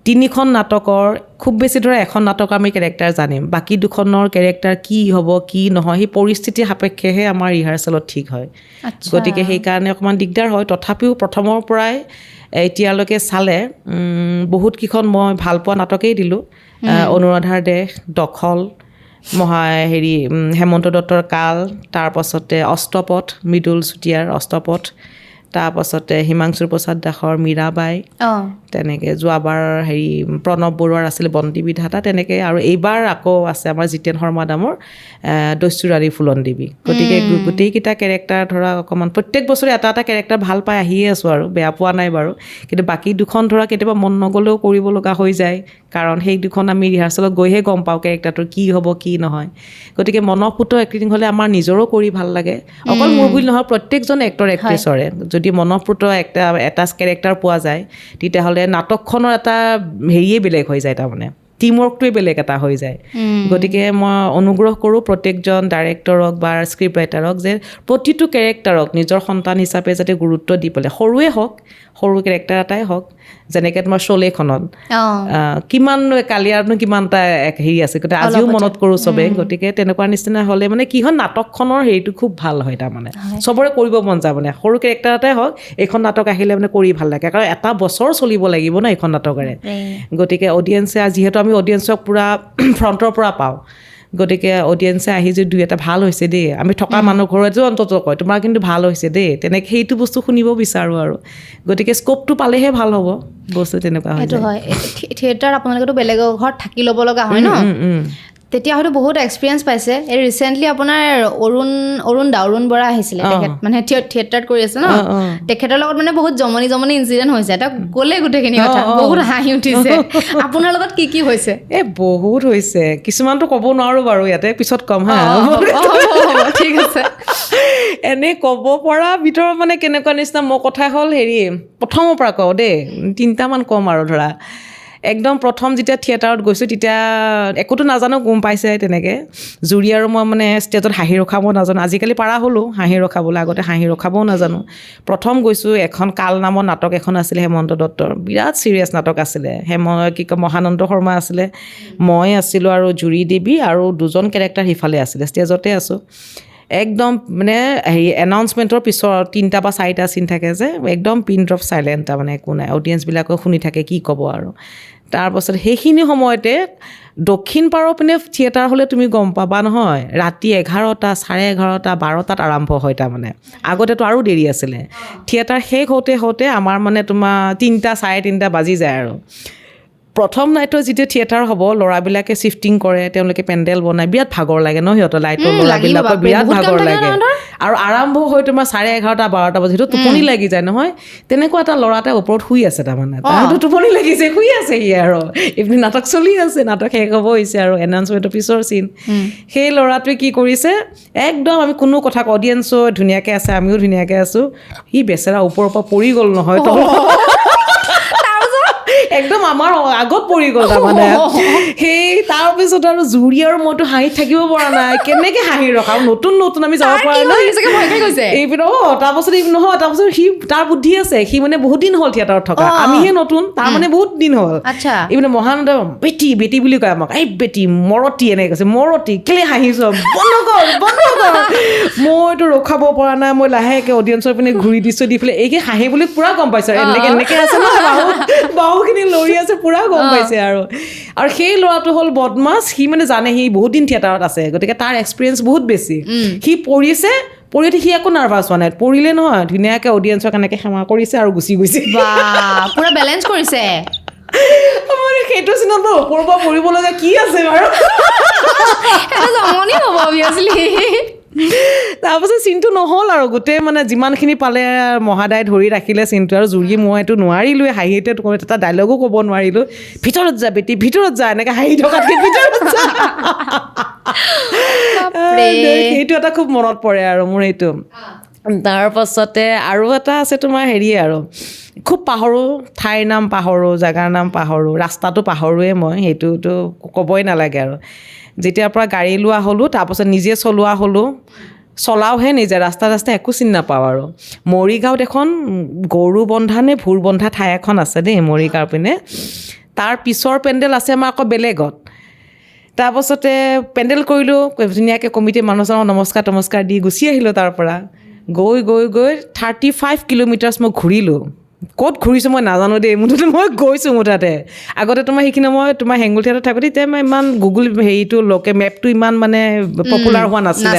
3খন নাটকৰ খুব বেছি ধৰা 1খন নাটক আমি কেৰেক্টাৰ জানিম বাকী 2খনৰ কেৰেক্টাৰ কি হ'ব কি নহয় সেই পৰিস্থিতিৰ সাপেক্ষেহে আমাৰ ৰিহাৰ্চেলত ঠিক হয় গতিকে সেইকাৰণে অকণমান দিগদাৰ হয় তথাপিও প্ৰথমৰ পৰাই এতিয়ালৈকে চালে বহুতকেইখন মই ভাল পোৱা নাটকেই দিলোঁ অনুৰাধাৰ দেশ দখল হেমন্ত দত্তৰ কাল তাৰপাছতে অষ্টপথ মৃদুল চুতীয়াৰ অষ্টপথ তাৰপাছতে হিমাংশু প্ৰসাদ দাসৰ মীৰাবাই তেনেকৈ যোৱাবাৰ প্ৰণৱ বৰুৱাৰ আছিলে বন্তি বিধাতা তেনেকৈ আৰু এইবাৰ আকৌ আছে আমাৰ জিতেন শৰ্মা দামৰ দস্যুৰাণী ফুলন দেৱী গতিকে গোটেইকেইটা কেৰেক্টাৰ ধৰা অকণমান প্ৰত্যেক বছৰে এটা এটা কেৰেক্টাৰ ভাল পাই আহিয়ে আছোঁ আৰু বেয়া পোৱা নাই বাৰু কিন্তু বাকী 2খন ধৰা কেতিয়াবা মন নগ'লেও কৰিব লগা হৈ যায় কাৰণ সেই 2খন আমি ৰিহাৰ্চেলত গৈহে গম পাওঁ কেৰেক্টাৰটোৰ কি হ'ব কি নহয় গতিকে মনঃপুত এক্টিং হ'লে আমাৰ নিজৰো কৰি ভাল লাগে অকল মোৰ বুলি নহয় প্ৰত্যেকজন এক্টৰ এক্ট্ৰেছৰে যদি মনঃপুত এটা কেৰেক্টাৰ পোৱা যায় তেতিয়াহ'লে নাটকখনৰ এটা হেৰিয়ে বেলেগ হৈ যায় তাৰমানে টিমৱৰ্কটোৱে বেলেগ এটা হৈ যায় গতিকে মই অনুগ্ৰহ কৰোঁ প্ৰত্যেকজন ডাইৰেক্টৰক বা স্ক্ৰিপ্ট ৰাইটাৰক যে প্ৰতিটো কেৰেক্টাৰক নিজৰ সন্তান হিচাপে যাতে গুৰুত্ব দি পেলাই সৰুৱে হওক সৰু কেৰেক্টাৰ এটাই হওক যেনেকৈ তোমাৰ চলেখনত কিমান কালিয়াৰনো কিমানটা হেৰি আছে গতিকে আজিও মনত কৰোঁ চবেই গতিকে তেনেকুৱা নিচিনা হ'লে মানে কি হয় নাটকখনৰ হেৰিটো খুব ভাল হয় তাৰমানে চবৰে কৰিব মন যায় মানে সৰু কেৰেক্টাৰ এটাই হওক এইখন নাটক আহিলে মানে কৰি ভাল লাগে কাৰণ এটা বছৰ চলিব লাগিব ন এইখন নাটকেৰে গতিকে অডিয়েঞ্চে যিহেতু আমি অডিয়েঞ্চক পূৰা ফ্ৰণ্টৰ পৰা পাওঁ গতিকে অডিয়েঞ্চে আহি যদি 2 এটা ভাল হৈছে দেই আমি থকা মানুহ ঘৰতো অন্তত কয় তোমাৰ কিন্তু ভাল হৈছে দেই তেনেকৈ সেইটো বস্তু শুনিব বিচাৰোঁ আৰু গতিকে স্ক'পটো পালেহে ভাল হ'ব বস্তু তেনেকুৱা হয় থিয়েটাৰ আপোনালোকেতো বেলেগৰ ঘৰত থাকি ল'ব লগা হয় ন তেতিয়া হয়তো বহুত এক্সপিৰিয়েঞ্চ পাইছে এই ৰিচেণ্টলি আপোনাৰ অৰুণ বৰা আহিছিলে তেখেত মানে থিয়েটাৰত কৰি আছে ন তেখেতৰ লগত মানে বহুত জমনি ইনচিডেণ্ট হৈছে তেওঁক ক'লে গোটেইখিনি কথা বহুত হাঁহি উঠিছে আপোনাৰ লগত কি হৈছে বহুত হৈছে কিছুমানতো ক'ব নোৱাৰোঁ বাৰু ইয়াতে পিছত ক'ম হা ঠিক আছে এনেই ক'ব পৰা ভিতৰত মানে কেনেকুৱা নিচিনা মোৰ কথা হ'ল প্ৰথমৰ পৰা কওঁ দেই 3টামান ক'ম আৰু ধৰা একদম প্ৰথম যেতিয়া থিয়েটাৰত গৈছোঁ তেতিয়া একোতো নাজানো গম পাইছে তেনেকৈ জুৰি আৰু মই মানে ষ্টেজত হাঁহি ৰখাব নাজানো আজিকালি পাৰা হ'লোঁ হাঁহি ৰখাবলৈ আগতে হাঁহি ৰখাবও নাজানো প্ৰথম গৈছোঁ এখন কাল নামৰ নাটক এখন আছিলে হেমন্ত দত্তৰ বিৰাট চিৰিয়াছ নাটক আছিলে মহানন্দ শৰ্মা আছিলে মই আছিলোঁ আৰু জুৰি দেৱী আৰু 2জন কেৰেক্টাৰ সিফালে আছিলে ষ্টেজতে আছোঁ একদম মানে এনাউন্সমেণ্টৰ পিছৰ 3টা বা 4টা চিন থাকে যে একদম পিন ড্ৰপ চাইলেণ্ট তাৰমানে একো নাই অডিয়েঞ্চবিলাকেও শুনি থাকে কি ক'ব আৰু তাৰপাছত সেইখিনি সময়তে দক্ষিণ পাৰৰ পিনে থিয়েটাৰ হ'লে তুমি গম পাবা নহয় ৰাতি 11টা 11:30 12টাত আৰম্ভ হয় তাৰমানে আগতেতো আৰু দেৰি আছিলে থিয়েটাৰ শেষ হওঁতে আমাৰ মানে তোমাৰ 3টা 3:30 বাজি যায় আৰু প্ৰথম নাইটৰ যেতিয়া থিয়েটাৰ হ'ব ল'ৰাবিলাকে চিফটিং কৰে তেওঁলোকে পেণ্ডেল বনায় বিৰাট ভাগৰ লাগে ন সিহঁতৰ লাইটৰ ল'ৰাবিলাকৰ বিৰাট ভাগৰ লাগে আৰু আৰম্ভ হৈ তোমাৰ 11:30 12টা বজাত সেইটো টোপনি লাগি যায় নহয় তেনেকুৱা এটা ল'ৰা এটা ওপৰত শুই আছে তাৰমানে তাৰতো টোপনি লাগিছে শুই আছে সি আৰু ইভিনিং নাটক চলি আছে নাটক শেষ হ'ব হৈছে আৰু এনাউন্সমেণ্টৰ পিছৰ চিন সেই ল'ৰাটোৱে কি কৰিছে একদম আমি কোনো কথা অডিয়েঞ্চো ধুনীয়াকৈ আছে আমিও ধুনীয়াকৈ আছোঁ সি বেচেৰা ওপৰৰ পৰা পৰি গ'ল নহয় একদম আমাৰ আগত পৰি গ'ল তাৰমানে সেই তাৰপিছত আৰু জুৰি আৰু মইতো হাঁহিত থাকিব পৰা নাই কেনেকৈ হাঁহি ৰখাম নতুন নতুন আমি যাব পৰা নাই এইপিনে তাৰপাছত নহয় তাৰপাছত সি তাৰ বুদ্ধি আছে সি মানে বহুত দিন হ'ল থিয়েটাৰত থকা আমিহে নতুন তাৰ মানে বহুত দিন হ'ল এইপিনে মহানন্দ বেটি বেটি বুলি কয় আমাক এই বেটি মৰতি এনেকৈ কৈছে মৰতি কেলে হাঁহিছ বন্ধ কৰ মইতো ৰখাব পৰা নাই মই লাহেকৈ অডিয়েঞ্চৰ পিনে ঘূৰি দিছোঁ দি পেলাই এইকে হাঁহি বুলি পুৰা গম পাইছোঁ এনেকৈ এনেকৈ আছে ন বাহুখিনি লৰি আছে পুৰা গম পাইছে আৰু সেই ল'ৰাটো হ'ল বদমাছ সি মানে জানে সি বহুত দিন থিয়েটাৰত আছে গতিকে তাৰ এক্সপিৰিয়েঞ্চ বহুত বেছি সি পৰিছে পৰিতে সি একো নাৰ্ভাছ হোৱা নাই পৰিলে নহয় ধুনীয়াকৈ অডিয়েঞ্চক এনেকৈ সেৱা কৰিছে আৰু গুচি গৈছে পুৰা বেলেঞ্চ কৰিছে সেইটো চিনত মই ওপৰৰ পৰা পৰিব লগা কি আছে বাৰু তাৰপাছত চিনটো নহ'ল আৰু গোটেই মানে যিমানখিনি পালে মহাদাই ধৰি ৰাখিলে চিনটো আৰু জুৰি মইতো নোৱাৰিলোঁ হাঁহিতে এটা ডাইলগো ক'ব নোৱাৰিলোঁ ভিতৰত যা বেটি ভিতৰত যা এনেকৈ হাঁহি থকাতকৈ ভিতৰত যা সেইটো এটা খুব মনত পৰে আৰু মোৰ সেইটো তাৰপাছতে আৰু এটা আছে তোমাৰ হেৰি আৰু খুব পাহৰোঁ ঠাইৰ নাম পাহৰোঁ জেগাৰ নাম পাহৰোঁ ৰাস্তাটো পাহৰোঁৱেই মই সেইটোতো ক'বই নালাগে আৰু যেতিয়াৰ পৰা গাড়ী লোৱা হ'লোঁ তাৰপাছত নিজে চলোৱা হ'লোঁ চলাওহে নিজে ৰাস্তা একো চিনি নাপাওঁ আৰু মৰিগাঁৱত এখন গৰু বন্ধা নে ভুৰ বন্ধা ঠাই এখন আছে দেই মৰিগাঁৱৰ পিনে তাৰ পিছৰ পেণ্ডেল আছে আমাৰ আকৌ বেলেগত তাৰপাছতে পেণ্ডেল কৰিলোঁ ধুনীয়াকৈ কমিটিৰ মানুহজনক নমস্কাৰ দি গুচি আহিলোঁ তাৰ পৰা গৈ 35 কিলোমিটাৰ্ছ মই ঘূৰিলোঁ ক'ত ঘূৰিছোঁ মই নাজানো দেই মুঠতে মই গৈছোঁ মুঠতে আগতে তোমাৰ সেইখিনি মই তোমাৰ হেঙুল থিয়েটাৰত থাকোঁতে তেতিয়া মই ইমান গুগল হেৰিটো মেপটো ইমান মানে পপুলাৰ হোৱা নাছিলে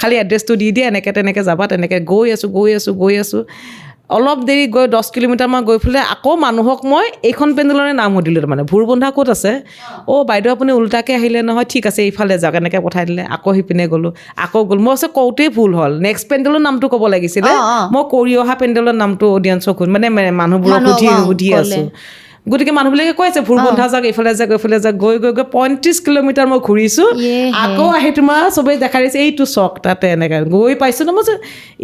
খালি এড্ৰেছটো দি দিয়ে এনেকৈ তেনেকৈ যাবা তেনেকৈ গৈ আছোঁ অলপ দেৰি গৈ 10 কিলোমিটাৰমান গৈ পেলাই আকৌ মানুহক মই এইখন পেণ্ডেলৰে নাম সুধিলোঁ তাৰমানে ভুৰবন্ধা ক'ত আছে বাইদেউ আপুনি উল্টাকৈ আহিলে নহয় ঠিক আছে এইফালে যাওক এনেকৈ পঠাই দিলে আকৌ সিপিনে গ'লোঁ মই কওঁতেই ভুল হ'ল নেক্সট পেণ্ডেলৰ নামটো ক'ব লাগিছিলে মই কৰি অহা পেণ্ডেলৰ নামটো অডিয়েঞ্চক মানে মানুহবোৰক সুধি আছোঁ গতিকে মানুহবিলাকে কৈ আছে ভুৰবন্ধা যাওক এইফালে যাওক গৈ 35 কিলোমিটাৰ মই ঘূৰিছোঁ আকৌ আহি তোমাৰ চবেই দেখাই দিছে এইটো চক তাতে এনেকৈ গৈ পাইছোঁ ন মই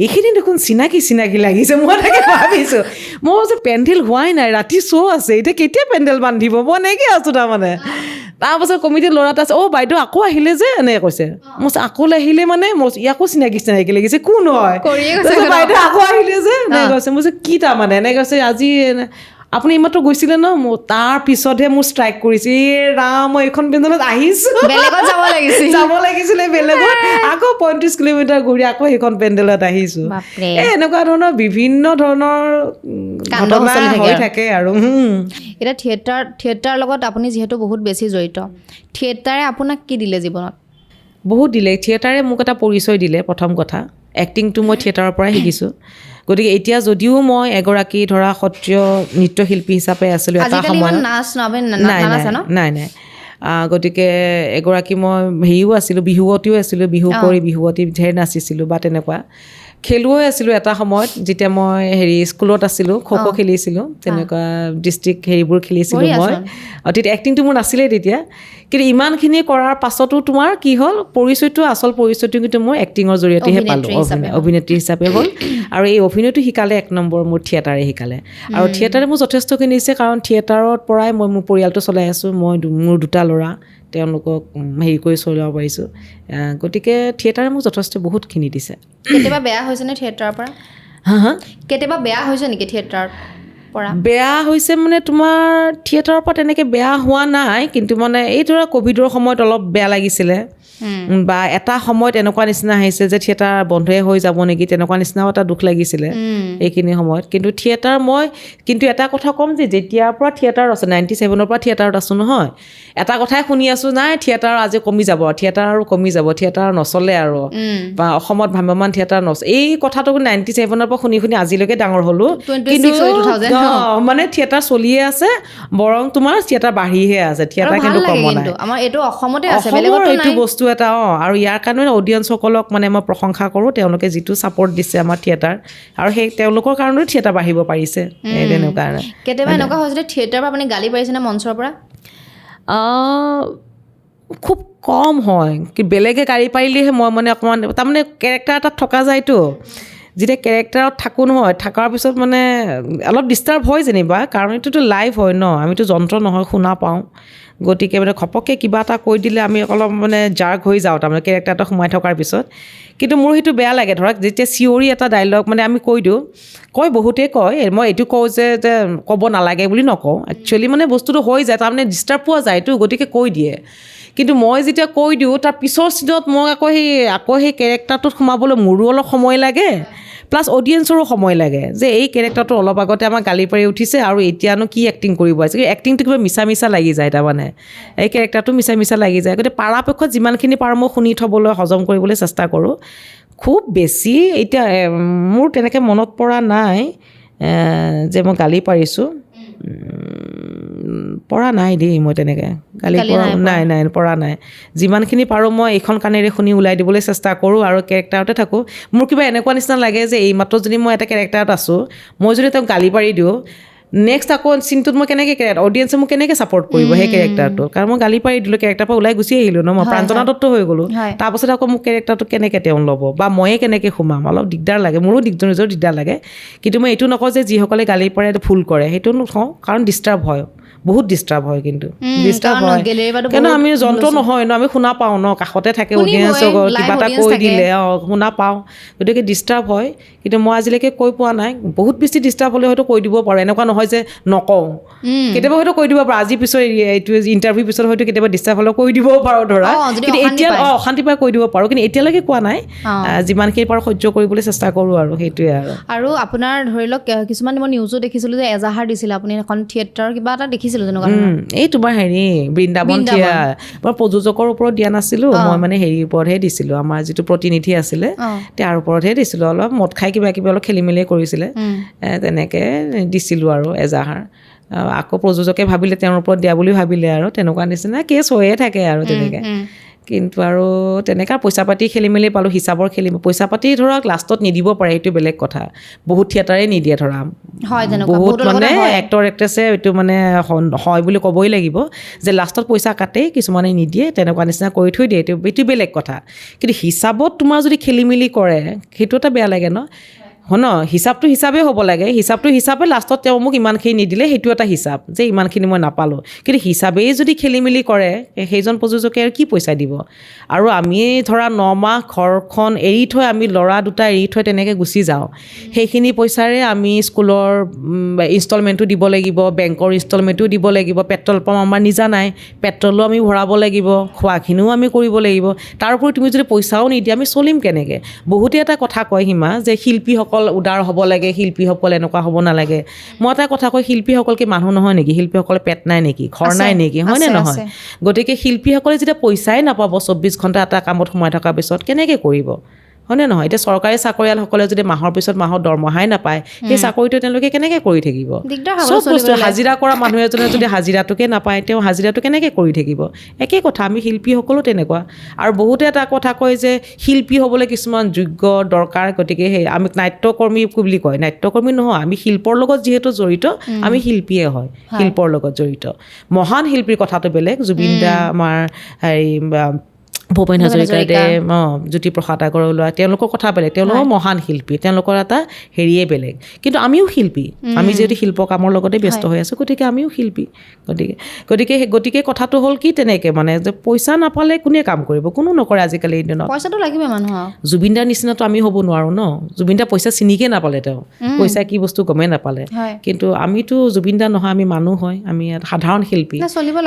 এইখিনি দেখোন চিনাকি লাগিছে মই তাকে ভাবিছোঁ মই পেণ্ডেল হোৱাই নাই ৰাতি শ্ব' আছে এতিয়া কেতিয়া পেণ্ডেল বান্ধিব মই এনেকৈ আছোঁ তাৰমানে তাৰপাছত কমিটিৰ ল'ৰা এটা আছে বাইদেউ আকৌ আহিলে যে এনেকৈ কৈছে মই আকৌ আহিলে মানে ইয়াকো চিনাকি লাগিছে কোন হয় বাইদেউ আকৌ আহিলে যে এনেকৈ কৈছে মই কি তাৰমানে এনেকৈ কৈছে আজি আপুনি এইমাত্ৰ গৈছিলে ন তাৰ পিছতহে মোৰ ষ্ট্ৰাইক কৰিছে ৰাম মই এইখন পেণ্ডেলত আহিছোঁ যাব লাগিছিলে বেলেগত আকৌ 35 কিলোমিটাৰ ঘূৰি আকৌ সেইখন পেণ্ডেলত আহিছোঁ এনেকুৱা ধৰণৰ বিভিন্ন ধৰণৰ ঘটনা হৈ থাকে আৰু এতিয়া থিয়েটাৰ লগত আপুনি যিহেতু বহুত বেছি জড়িত থিয়েটাৰে আপোনাক কি দিলে জীৱনত বহুত দিলে থিয়েটাৰে মোক এটা পৰিচয় দিলে প্ৰথম কথা এক্টিংটো মই থিয়েটাৰৰ পৰাই শিকিছোঁ গতিকে এতিয়া যদিও মই এগৰাকী ধৰা সত্ৰীয় নৃত্যশিল্পী হিচাপে আছিলোঁ এটা সময়ত নাই গতিকে এগৰাকী মই হেৰিও আছিলোঁ বিহুৱতীও আছিলোঁ বিহু কৰি বিহুৱতী ঢেৰ নাচিছিলোঁ বা তেনেকুৱা খেলুৱৈ আছিলোঁ এটা সময়ত যেতিয়া মই স্কুলত আছিলোঁ খো খেলিছিলোঁ তেনেকুৱা ডিষ্ট্ৰিক্ট হেৰিবোৰ খেলিছিলোঁ মই তেতিয়া এক্টিংটো মোৰ নাছিলেই তেতিয়া কিন্তু ইমানখিনি কৰাৰ পাছতো তোমাৰ কি হ'ল আচল পৰিচয়টো কিন্তু মই এক্টিঙৰ জৰিয়তেহে পালোঁ অভিনেত্ৰী হিচাপে হ'ল আৰু এই অভিনয়টো শিকালে 1 নম্বৰ মোৰ থিয়েটাৰে শিকালে আৰু থিয়েটাৰে মোৰ যথেষ্টখিনি দিছে কাৰণ থিয়েটাৰৰ পৰাই মই মোৰ পৰিয়ালটো চলাই আছোঁ মই মোৰ 2টা ল'ৰা তেওঁলোকক হেৰি কৰি চলাব পাৰিছোঁ গতিকে থিয়েটাৰে মোক যথেষ্ট বহুতখিনি দিছে কেতিয়াবা বেয়া হৈছেনে থিয়েটাৰৰ পৰা কেতিয়াবা বেয়া হৈছে নেকি থিয়েটাৰৰ পৰা বেয়া হৈছে মানে তোমাৰ থিয়েটাৰৰ পৰা তেনেকৈ বেয়া হোৱা নাই কিন্তু মানে এই ধৰা ক'ভিডৰ সময়ত অলপ বেয়া লাগিছিলে বা এটা সময়ত এনেকুৱা নিচিনা আহিছে যে থিয়েটাৰ বন্ধই হৈ যাব নেকি, তেনেকুৱা নিচিনাও এটা দুখ লাগিছিলে এইখিনি সময়ত। কিন্তু থিয়েটাৰ মই কিন্তু এটা কথা ক'ম যে যেতিয়াৰ পৰা থিয়েটাৰ আছে 97ৰ পৰা থিয়েটাৰত আছোঁ নহয়, এটা কথাই শুনি আছোঁ, নাই থিয়েটাৰ আজি কমি যাব, থিয়েটাৰ আৰু কমি যাব, থিয়েটাৰ নচলে আৰু বা অসমত ভ্ৰাম্যমান থিয়েটাৰ এই কথাটো 97ৰ পৰা শুনি শুনি আজিলৈকে ডাঙৰ হ'লোঁ। কিন্তু মানে থিয়েটাৰ চলিয়ে আছে, বৰং তোমাৰ থিয়েটাৰ বাঢ়িহে আছে, থিয়েটাৰ কিন্তু কমা নাই। আমাৰ এইটো অসমতে আছে, অসমৰ এইটো বস্তু এটা আৰু ইয়াৰ কাৰণে অডিয়েঞ্চসকলক মানে মই প্ৰশংসা কৰোঁ, তেওঁলোকে যিটো ছাপৰ্ট দিছে আমাৰ থিয়েটাৰ, আৰু সেই তেওঁলোকৰ কাৰণেও থিয়েটাৰ বাঢ়িব পাৰিছে। তেনেকুৱা কেতিয়াবা এনেকুৱা হৈছিলে থিয়েটাৰৰ পৰা আপুনি গালি পাৰিছেনে মঞ্চৰ পৰা? খুব কম হয়, কি বেলেগে গাড়ী পাৰিলেহে মই মানে অকণমান তাৰমানে কেৰেক্টাৰ এটাত থকা যায়তো, যেতিয়া কেৰেক্টাৰত থাকোঁ নহয়, থকাৰ পিছত মানে অলপ ডিষ্টাৰ্ব হয় যেনিবা, কাৰণ এইটোতো লাইভ হয় ন, আমিতো যন্ত্ৰ নহয়, শুনা পাওঁ। গতিকে মানে ঘপককৈ কিবা এটা কৈ দিলে আমি অলপ মানে জাৰ্ক হৈ যাওঁ তাৰমানে কেৰেক্টাৰ এটা সোমাই থকাৰ পিছত। কিন্তু মোৰ সেইটো বেয়া লাগে, ধৰক যেতিয়া চিঞৰি এটা ডাইলগ মানে আমি কৈ দিওঁ, বহুতেই কয়, মই এইটো কওঁ যে ক'ব নালাগে বুলি নকওঁ, একচুৱেলি মানে বস্তুটো হৈ যায়, তাৰমানে ডিষ্টাৰ্ব পোৱা যায়তো, গতিকে কৈ দিয়ে। কিন্তু মই যেতিয়া কৈ দিওঁ, তাৰ পিছৰ চিনত মই আকৌ সেই কেৰেক্টাৰটোত সোমাবলৈ মোৰো অলপ সময় লাগে, প্লাছ অডিয়েঞ্চৰো সময় লাগে, যে এই কেৰেক্টাৰটো অলপ আগতে আমাক গালি পাৰি উঠিছে আৰু এতিয়ানো কি এক্টিং কৰিব আছে, এক্টিংটো কিবা মিছা মিছা লাগি যায়, তাৰমানে এই কেৰেক্টাৰটো মিছা মিছা লাগি যায়। গতিকে পৰাপক্ষত যিমানখিনি পাৰোঁ মই শুনি থ'বলৈ, হজম কৰিবলৈ চেষ্টা কৰোঁ। খুব বেছি এতিয়া মোৰ তেনেকৈ মনত পৰা নাই যে মই গালি পাৰিছোঁ, পৰা নাই দেই, মই তেনেকৈ গালি পৰা নাই। যিমানখিনি পাৰোঁ মই এইখন কাণেৰে শুনি ওলাই দিবলৈ চেষ্টা কৰোঁ আৰু কেৰেক্টাৰতে থাকোঁ। মোৰ কিবা এনেকুৱা নিচিনা লাগে যে এইমাত্ৰ যদি মই এটা কেৰেক্টাৰত আছোঁ, মই যদি তেওঁক গালি পাৰি দিওঁ, নেক্সট আকৌ চিনটোত মই কেনেকৈ অডিয়েঞ্চে মোক কেনেকৈ ছাপৰ্ট কৰিব সেই কেৰেক্টাৰটো, কাৰণ মই গালি পাৰি দিলোঁ, কেৰেক্টাৰৰ পৰা ওলাই গুচি আহিলোঁ ন, মই প্ৰাঞ্জনা দত্ত হৈ গ'লোঁ। তাৰপাছত আকৌ মোক কেৰেক্টাৰটো কেনেকৈ তেওঁ ল'ব বা ময়ে কেনেকৈ সোমাম, অলপ দিগদাৰ লাগে, মোৰো নিজৰ দিগদাৰ লাগে। কিন্তু মই এইটো নকওঁ যে যিসকলে গালি পাৰে ভুল কৰে, সেইটো নকওঁ, কাৰণ ডিষ্টাৰ্ব হয়, বহুত ডিষ্টাৰ্ব হয়। কিন্তু ডিষ্টাৰ্ব হয় কিন্তু আমি যন্ত্ৰ নহয় ন, আমি শুনা পাওঁ ন, কাষতে থাকে অডিয়েঞ্চ, কিবা এটা কৈ দিলে শুনা পাওঁ, গতিকে ডিষ্টাৰ্ব হয়। কিন্তু মই আজিলৈকে কৈ পোৱা নাই। বহুত বেছি ডিষ্টাৰ্ব হ'লে হয়তো কৈ দিব পাৰোঁ, এনেকুৱা নহয় যে নকওঁ, কেতিয়াবা হয়তো কৈ দিব পাৰোঁ। আজি পিছত এইটো ইণ্টাৰভিউ পিছত হয়তো কেতিয়াবা ডিষ্টাৰ্ব হ'লেও কৈ দিবও পাৰোঁ ধৰা, কিন্তু এতিয়া অশান্তি পাই কৈ দিব পাৰোঁ, কিন্তু এতিয়ালৈকে কোৱা নাই। যিমানখিনি পাৰোঁ সহ্য কৰিবলৈ চেষ্টা কৰোঁ আৰু সেইটোৱে আৰু আপোনাৰ ধৰি লওক কিছুমান মই নিউজো দেখিছিলোঁ যে এজাহাৰ দিছিলে আপুনি এখন থিয়েটাৰ কিবা এটা দেখিছিলোঁ তেনেকুৱা। এই তোমাৰ বৃন্দাবন থিয়েটাৰ, মই প্ৰযোজকৰ ওপৰত দিয়া নাছিলোঁ, মই মানে হেৰিৰ ওপৰতহে দিছিলোঁ, আমাৰ যিটো প্ৰতিনিধি আছিলে তাৰ ওপৰতহে দিছিলোঁ। অলপ মদ খাই কিবা কিবি অলপ খেলি মেলি কৰিছিলে, তেনেকৈ দিছিলোঁ আৰু এজাহাৰ। আকৌ প্ৰযোজকে ভাবিলে তেওঁৰ ওপৰত দিয়া বুলি ভাবিলে, আৰু তেনেকুৱা নিচিনা কেছ হৈয়ে থাকে আৰু তেনেকৈ। কিন্তু আৰু তেনেকৈ পইচা পাতি খেলি মেলি পালোঁ, হিচাপৰ পইচা পাতি ধৰক লাষ্টত নিদিব পাৰে, সেইটো বেলেগ কথা। বহুত থিয়েটাৰে নিদিয়ে ধৰা, বহুত মানে এক্টৰ এক্ট্ৰেছে এইটো মানে হয় বুলি ক'বই লাগিব যে লাষ্টত পইচা কাটে, কিছুমানে নিদিয়ে, তেনেকুৱা নিচিনা কৰি থৈ দিয়ে, এইটো বেলেগ কথা। কিন্তু হিচাপত তোমাৰ যদি খেলি মেলি কৰে, সেইটো এটা বেয়া লাগে ন, হয় ন। হিচাপটো হিচাপে হ'ব লাগে, হিচাপটো হিচাপে লাষ্টত তেওঁ মোক ইমানখিনি নিদিলে, সেইটো এটা হিচাপ যে ইমানখিনি মই নাপালোঁ। কিন্তু হিচাপেই যদি খেলি মেলি কৰে, সেইজন প্ৰযোজকে আৰু কি পইচা দিব। আৰু আমি ধৰা 9 মাহ ঘৰখন এৰি থৈ, আমি ল'ৰা দুটা এৰি থৈ তেনেকৈ গুচি যাওঁ, সেইখিনি পইচাৰে আমি স্কুলৰ ইনষ্টলমেণ্টো দিব লাগিব, বেংকৰ ইনষ্টলমেণ্টো দিব লাগিব, পেট্ৰল পাম্প আমাৰ নিজা নাই, পেট্ৰলো আমি ভৰাব লাগিব, খোৱাখিনিও আমি কৰিব লাগিব। তাৰ উপৰি তুমি যদি পইচাও নিদিয়া, আমি চলিম কেনেকৈ। বহুতে এটা কথা কয় হিমা, যে শিল্পীসকল উদাৰ হ'ব লাগে, শিল্পীসকল এনেকুৱা হ'ব নালাগে। মই এটা কথা কয়, শিল্পীসকল কি মানুহ নহয় নেকি? শিল্পীসকলে পেট নাই নেকি, ঘৰ নাই নেকি, হয়নে নহয়? গতিকে শিল্পীসকলে যেতিয়া পইচাই নাপাব 24 ঘণ্টা এটা কামত সোমাই থকাৰ পিছত, কেনেকৈ কৰিব, হয়নে নহয়? এতিয়া চৰকাৰী চাকৰিয়ালসকলে যদি মাহৰ পিছত মাহৰ দৰমহাই নাপায়, সেই চাকৰিটো তেওঁলোকে কেনেকৈ কৰি থাকিব? চব বস্তু হাজিৰা কৰা মানুহ এজনে যদি হাজিৰাটোকে নাপায়, তেওঁ হাজিৰাটো কেনেকৈ কৰি থাকিব? একেই কথা, আমি শিল্পীসকলো তেনেকুৱা। আৰু বহুতে এটা কথা কয় যে শিল্পী হ'বলৈ কিছুমান যোগ্য দৰকাৰ, গতিকে সেই আমি নাট্যকৰ্মী বুলি কয়, নাট্যকৰ্মী নহয়, আমি শিল্পৰ লগত যিহেতু জড়িত, আমি শিল্পীয়ে হয়, শিল্পৰ লগত জড়িত। মহান শিল্পীৰ কথাটো বেলেগ, জুবিন দা, আমাৰ ভূপেন হাজৰিকাদেৱ, জ্যোতিপ্ৰসাদ আগৰৱালা, তেওঁলোকৰ কথা বেলেগ, তেওঁলোকৰ মহান শিল্পী, তেওঁলোকৰ এটা হেৰিয়ে বেলেগ। কিন্তু আমিও শিল্পী, আমি যিহেতু শিল্প কামৰ লগতে ব্যস্ত হৈ আছোঁ, গতিকে আমিও শিল্পী। গতিকে কথাটো হ'ল কি, তেনেকৈ মানে যে পইচা নাপালে কোনে কাম কৰিব, কোনো নকৰে আজিকালি এই দিনত। পইচাটো লাগিবই মানুহক। জুবিন দাৰ নিচিনাতো আমি হ'ব নোৱাৰোঁ ন, জুবিন দা পইচা চিনিকে নাপালে, তেওঁ পইচা কি বস্তু গমেই নাপালে। কিন্তু আমিতো জুবিন দা নহয়, আমি মানুহ হয়, আমি সাধাৰণ শিল্পী,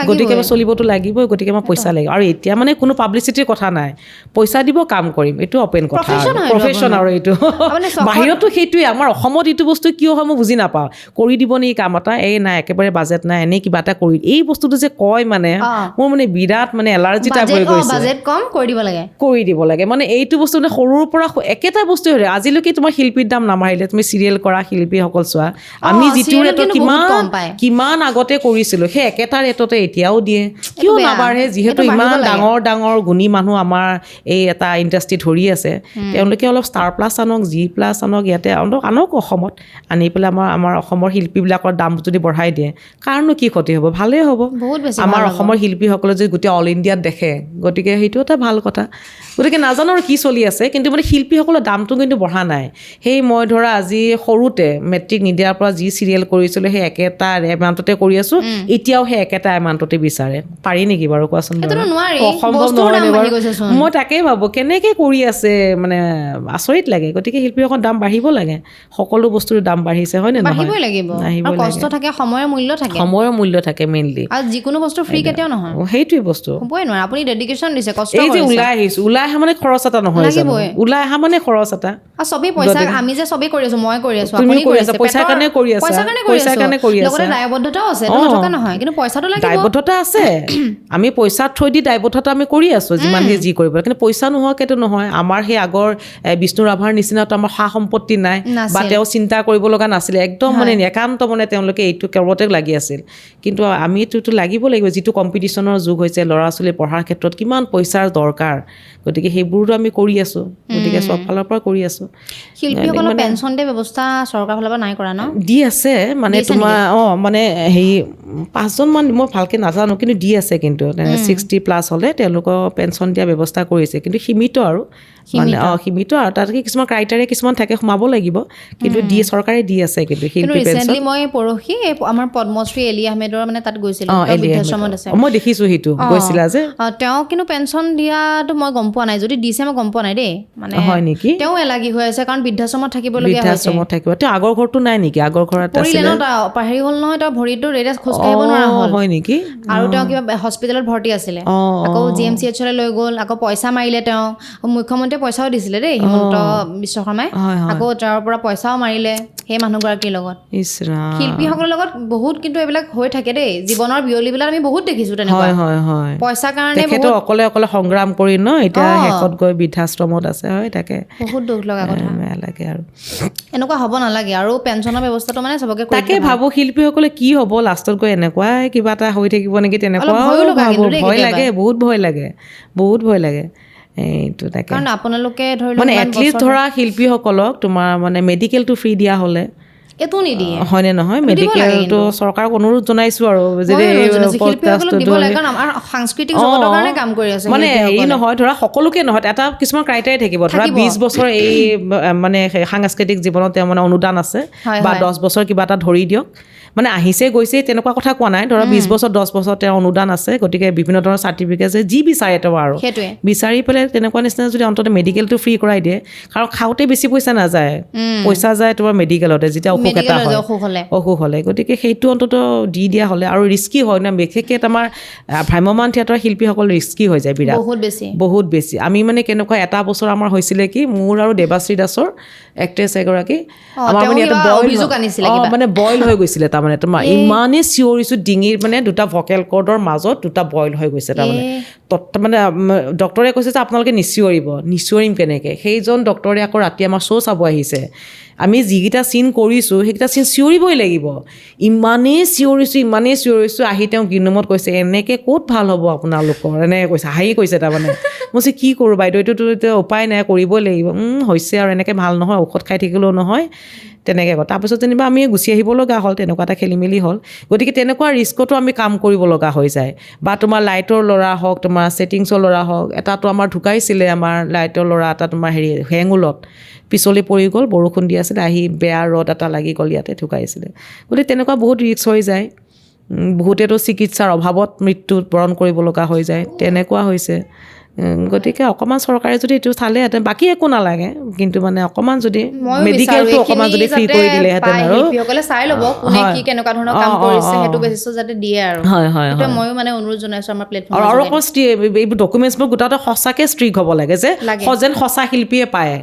গতিকে চলিবতো লাগিবই, গতিকে আমাৰ পইচা লাগিব। আৰু এতিয়া মানে কোনো পাব্লিচিটি ইউনিভাৰ্চিটিৰ কথা নাই পইচা দিব কাম কৰিম এইটো অপেন কথা Profession হয় এইটো প্ৰফেশ্যন আৰু এইটো আপুনি চখত- বাহিৰতো সেইটোৱে আমাৰ অসমত এইটো বস্তু কিয় হয় মই বুজি নাপাওঁ কৰি দিব নেকি কাম এটা এই নাই একেবাৰে বাজেট নাই এনেই কিবা এটা কৰি এই বস্তুটো যে কয় মানে মোৰ মানে বিৰাট মানে এলাৰ্জি টাইপ হৈ গৈছে বাজেট কম কৰি দিব লাগে কৰি দিব লাগে মানে এইটো বস্তু মানে সৰুৰ পৰা একেটা বস্তু হৈ আজিলৈকে তোমাৰ শিল্পীৰ দাম নামাৰিলে তুমি চিৰিয়েল কৰা শিল্পীসকল চোৱা আমি যিটো serial ৰেটত কিন্তু বহুত কম পায়। কিমান আগতে কৰিছিলোঁ সেই একেটা ৰেটতে এতিয়াও দিয়ে কিয় বেয়া। নাবাঢ়ে যিহেতু এইটো বাঢ়িব ইমান লাগে। ডাঙৰ ডাঙৰ গুণী মানুহ আমাৰ এই এটা ইণ্ডাষ্ট্ৰি ধৰি আছে তেওঁলোকে অলপ ষ্টাৰ প্লাছ আনক জি প্লাছ আনক ইয়াতে আনক অসমত আনি পেলাই আমাৰ অসমৰ শিল্পীবিলাকৰ দাম যদি বঢ়াই দিয়ে কাৰণনো কি ক্ষতি হ'ব ভালেই হ'ব বহুত বেছি আমাৰ ভাল হ'ব। অসমৰ শিল্পীসকলে যদি গোটেই অল ইণ্ডিয়াত দেখে গতিকে সেইটো এটা ভাল কথা গতিকে নাজানো আৰু কি চলি আছে কিন্তু মানে শিল্পীসকলৰ দামটো কিন্তু বঢ়া নাই সেই মই ধৰা আজি সৰুতে মেট্ৰিক নিদিয়াৰ পৰা যি চিৰিয়েল কৰিছিলোঁ সেই একেটা এমাউণ্টতে কৰি আছোঁ এতিয়াও সেই একেটা এমাউণ্টতে বিচাৰে পাৰি নেকি বাৰু কোৱাচোন বাৰু? সেইটোতো নোৱাৰি। অসম্ভৱ বস্তুৰ নহয় দাম নে বাৰু? বাঢ়ি গৈছেচোন। মই তাকেই ভাবোঁ কেনেকৈ কৰি আছে মানে আচৰিত লাগে গতিকে শিল্পীসকলৰ দাম বাঢ়িব লাগে সকলো বস্তুৰ দাম বাঢ়িছে হয় নে নহয় বাঢ়িবই লাগিব বাঢ়িবই আৰু কষ্ট লাগে থাকে সময়ৰ মূল্য থাকে সময়ৰ মূল্য থাকে মেইনলি আৰু যিকোনো বস্তু ফ্ৰী কেতিয়াও নহয় সেইটোৱে বস্তু হ'বই নোৱাৰে আপুনি ডেডিকেশ্যন দিছে কষ্ট এই যে কৰিছে ওলাই আহিছোঁ ওলাই অহা মানে খৰচ এটা নহয় জানো লাগিবই। ওলাই অহা মানে খৰচ এটা আৰু চবেই পইচা আমি যে চবেই কৰি আছো মই কৰি আছো তুমি আপুনি কৰি আছা, পইচাৰ কাৰণে কৰি আছা, পইচাৰ কাৰণে পইচাৰ কাৰণে কৰি আছা। লগতে দায়বদ্ধতাও আছে অ। নথকা নহয় কিন্তু পইচাটো লাগিব দায়বদ্ধতা আছে আমি পইচাত থৈ দি দায়বদ্ধতা আমি কৰি আছোঁ যিমানখিনি যি কৰিব কিন্তু পইচা নোহোৱাকেতো নহয় আমাৰ সেই আগৰ বিষ্ণু ৰাভাৰ নিচিনাতো আমাৰ সা সম্পত্তি নাই নাছিল। বা তেওঁ চিন্তা কৰিব লগা নাছিলে একদম মানে একান্ত মানে তেওঁলোকে এইটো কেৱলতে লাগি আছিল কিন্তু আমিতো লাগিব লাগিব যিটো কম্পিটিশ্যনৰ যুগ হৈছে ল'ৰা ছোৱালী পঢ়াৰ ক্ষেত্ৰত কিমান পইচাৰ দৰকাৰ গতিকে সেইবোৰতো আমি কৰি আছোঁ গতিকে চব ফালৰ পৰা কৰি আছোঁ শিল্পীসকলৰ পেঞ্চন দিয়া ব্যৱস্থা চৰকাৰৰ ফালৰ পৰা নাই কৰা ন দি আছে মানে দিছে তোমাৰ মানে হেৰি 5জন মান মই ভালকৈ নাজানো কিন্তু দি আছে কিন্তু 60 প্লাছ হ'লে তেওঁলোকৰ পেঞ্চন দিয়া ব্যৱস্থা কৰিছে কিন্তু সীমিত আৰু মানে সীমিত আৰু তাতকে কিছুমান ক্ৰাইটেৰিয়া কিছুমান থাকে সোমাব লাগিব কিন্তু চৰকাৰে দি আছে কিন্তু কিন্তু শিল্পী পেঞ্চন ৰিচেণ্টলি মই পৰহি আমাৰ পদ্মশ্ৰী এলি আহমেদৰ মানে তাত গৈছিলোঁ তেওঁ বৃদ্ধাশ্ৰমত আছে মই দেখিছোঁ সেইটো গৈছিলা যে তেওঁ কিন্তু পেঞ্চন দিয়াটো মই গম পোৱা নাই যদি দিছে মই গম পোৱা নাই দেই মানে হয় নেকি তেওঁ এলাগী হৈ আছে কাৰণ বৃদ্ধাশ্ৰমত থাকিবলগীয়া হৈছে বৃদ্ধাশ্ৰমত থাকিব তেওঁ আগৰ ঘৰটো নাই নেকি আগৰ ঘৰত পৰিলে আছিলে ন তাৰ হেৰি হ'ল নহয় তেওঁ ভৰিটো ৰেডাছ খোজ কাঢ়িব নোৱাৰা হ'ল হয় নেকি আৰু তেওঁ কিবা হস্পিটেলত ভৰ্তি আছিলে আকৌ GMCHলৈ লৈ গ'ল আকৌ পইচা মাৰিলে তেওঁ মুখ্যমন্ত্ৰীয়ে পইচাও দিছিলে দেই হিমন্ত বিশ্ব শৰ্মাই আকৌ তাৰ পৰা পইচাও মাৰিলে সেই মানুহগৰাকীৰ লগত ইছ ৰাম শিল্পীসকলৰ লগত বহুত কিন্তু এইবিলাক হৈ থাকে দেই জীৱনৰ বিয়লিবিলাক আমি বহুত দেখিছোঁ তেনেকুৱা হয় হয় হয় পইচাৰ কাৰণে তেখেতো অকলে অকলে সংগ্ৰাম কৰি ন এতিয়া শেষত গৈ বৃদ্ধাশ্ৰমত আছে হয় তাকে বহুত দুখ লগা কথা বেয়া লাগে আৰু এনেকুৱা হ'ব নালাগে আৰু পেঞ্চনৰ ব্যৱস্থাটো মানে চবকে কৰি তাকে ভাবোঁ শিল্পীসকলে কি হ'ব লাষ্টত গৈ এনেকুৱাই কিবা এটা হৈ থাকিব নেকি তেনেকুৱাও ভয়ো লগা ভাবোঁ কিন্তু দেই ভয় কেতিয়াবা। লাগে বহুত ভয় লাগে বহুত ভয় লাগে এইটো তাকে কাৰণ আপোনালোকে ধৰি লওক মানে ইমান এটলিষ্ট বছৰ- ধৰা শিল্পীসকলক তোমাৰ মানে মেডিকেলটো ফ্ৰী দিয়া হ'লে এইটো নিদিয়ে হয়নে নহয় দিব লাগে মেডিকেলটো কিন্তু। চৰকাৰক অনুৰোধ জনাইছোঁ আৰু যদি ময়ো এই অনুৰোধ জনাইছোঁ, শিল্পীসকলক পডকাষ্টটো দিব লাগে ধৰি- কাৰণ আমাৰ সাংস্কৃতিক জগতৰ কাৰণে কাম কৰি আছে মানে হেৰি শিল্পীসকলে। নহয় ধৰা সকলোকে নহয় এটা কিছুমান ক্ৰাইটেৰিয়া থাকিব ধৰা থাকিব। 20 বছৰ এই মানে সাংস্কৃতিক জীৱনত তেওঁ মানে অনুদান আছে হয়, বা হয়। 10 বছৰ কিবা এটা ধৰি দিয়ক মানে আহিছে গৈছে তেনেকুৱা কথা কোৱা নাই ধৰা 20 বছৰ 10 বছৰ তেওঁৰ অনুদান আছে গতিকে বিভিন্ন ধৰণৰ চাৰ্টিফিকেট আছে যি বিচাৰে তেওঁ আৰু সেইটোৱে বিচাৰি পেলাই তেনেকুৱা নিচিনা যদি অন্তত মেডিকেলটো ফ্ৰী কৰাই দিয়ে কাৰণ খাওঁতে বেছি পইচা নাযায় পইচা যায় তোমাৰ মেডিকেলতে যেতিয়া অসুখ এটা মেডিকেলৰ হয় অসুখ হ'লে অসুখ হ'লে গতিকে সেইটো অন্তত দি দিয়া হ'লে আৰু ৰিস্কি হয় না বিশেষকৈ আমাৰ ভ্ৰাম্যমান থিয়েটাৰৰ শিল্পীসকল ৰিস্কি হৈ যায় বিৰাট বহুত বেছি বহুত বেছি আমি মানে কেনেকুৱা এটা বছৰ আমাৰ হৈছিলে কি মোৰ আৰু দেৱাশ্ৰী দাসৰ এক্ট্ৰেছ এগৰাকী আমাৰ তেওঁ মানে কিবা ইয়াতে অভিযোগ আনিছিলে কিবা। মানে বইল হৈ গৈছিলে তাৰমানে তোমাৰ ইমানেই চিঞৰিছোঁ ডিঙিৰ মানে দুটা ভকেল কৰ্ডৰ মাজত দুটা বইল হৈ গৈছে তাৰমানে মানে ডক্টৰে কৈছে যে আপোনালোকে নিচিঞৰিম কেনেকৈ সেইজন ডক্টৰে আকৌ ৰাতি আমাৰ শ্ব' চাব আহিছে আমি যিকেইটা চিন কৰিছোঁ সেইকেইটা চিন চিঞৰিবই লাগিব ইমানেই চিঞৰিছোঁ আহি তেওঁ গিনোমত কৈছে এনেকৈ ক'ত ভাল হ'ব আপোনালোকৰ এনেকৈ কৈছে হাঁহি কৈছে তাৰমানে মই কৈছোঁ কি কৰোঁ বাইদেউ এইটোতো এতিয়া উপায় নাই কৰিবই লাগিব হৈছে আৰু এনেকৈ ভাল নহয় ঔষধ খাই থাকিলেও নহয় তেনেকৈ কয় তাৰপিছত যেনিবা আমি গুচি আহিব লগা হ'ল তেনেকুৱা এটা খেলি মেলি হ'ল গতিকে তেনেকুৱা ৰিস্কতো আমি কাম কৰিব লগা হৈ যায় বা তোমাৰ লাইটৰ ল'ৰা হওক তোমাৰ ছেটিংছৰ ল'ৰা হওক এটাতো আমাৰ ঢুকাইছিলে আমাৰ লাইটৰ ল'ৰা এটা তোমাৰ হেঙুলত পিছলি পৰি গ'ল বৰষুণ দি আছিলে আহি বেয়া ৰদ এটা লাগি গ'ল ইয়াতে ঢুকাইছিলে গতিকে তেনেকুৱা বহুত ৰিস্ক হৈ যায় বহুতেতো চিকিৎসাৰ অভাৱত মৃত্যু বৰণ কৰিব লগা হৈ যায় তেনেকুৱা হৈছে গতিকে অকণমান চৰকাৰে যদি এইটো চালেহেঁতেন বাকী একো নালাগে কিন্তু মানে অকণমান যদি ময়ো মেডিকেলটো বিচাৰোঁ অকণমান যদি ফ্ৰী এইখিনি কৰি যাতে দিলেহেঁতেন পায়, আৰু শিল্পীসকলে চাই ল'ব কোনে কি কেনেকুৱা ধৰণৰ কাম কৰিছে সেইটো বেচিছত যাতে দিয়ে আৰু হয় হয় সেইটোৱে ময়ো মানে অনুৰোধ জনাইছোঁ আমাৰ প্লেটফৰ্ম আৰু অকণ এইবোৰ ডকুমেণ্টছবোৰ গোটাওতে সঁচাকৈ ষ্ট্ৰিক হ'ব লাগে যে যেন সঁচা শিল্পীয়ে পায়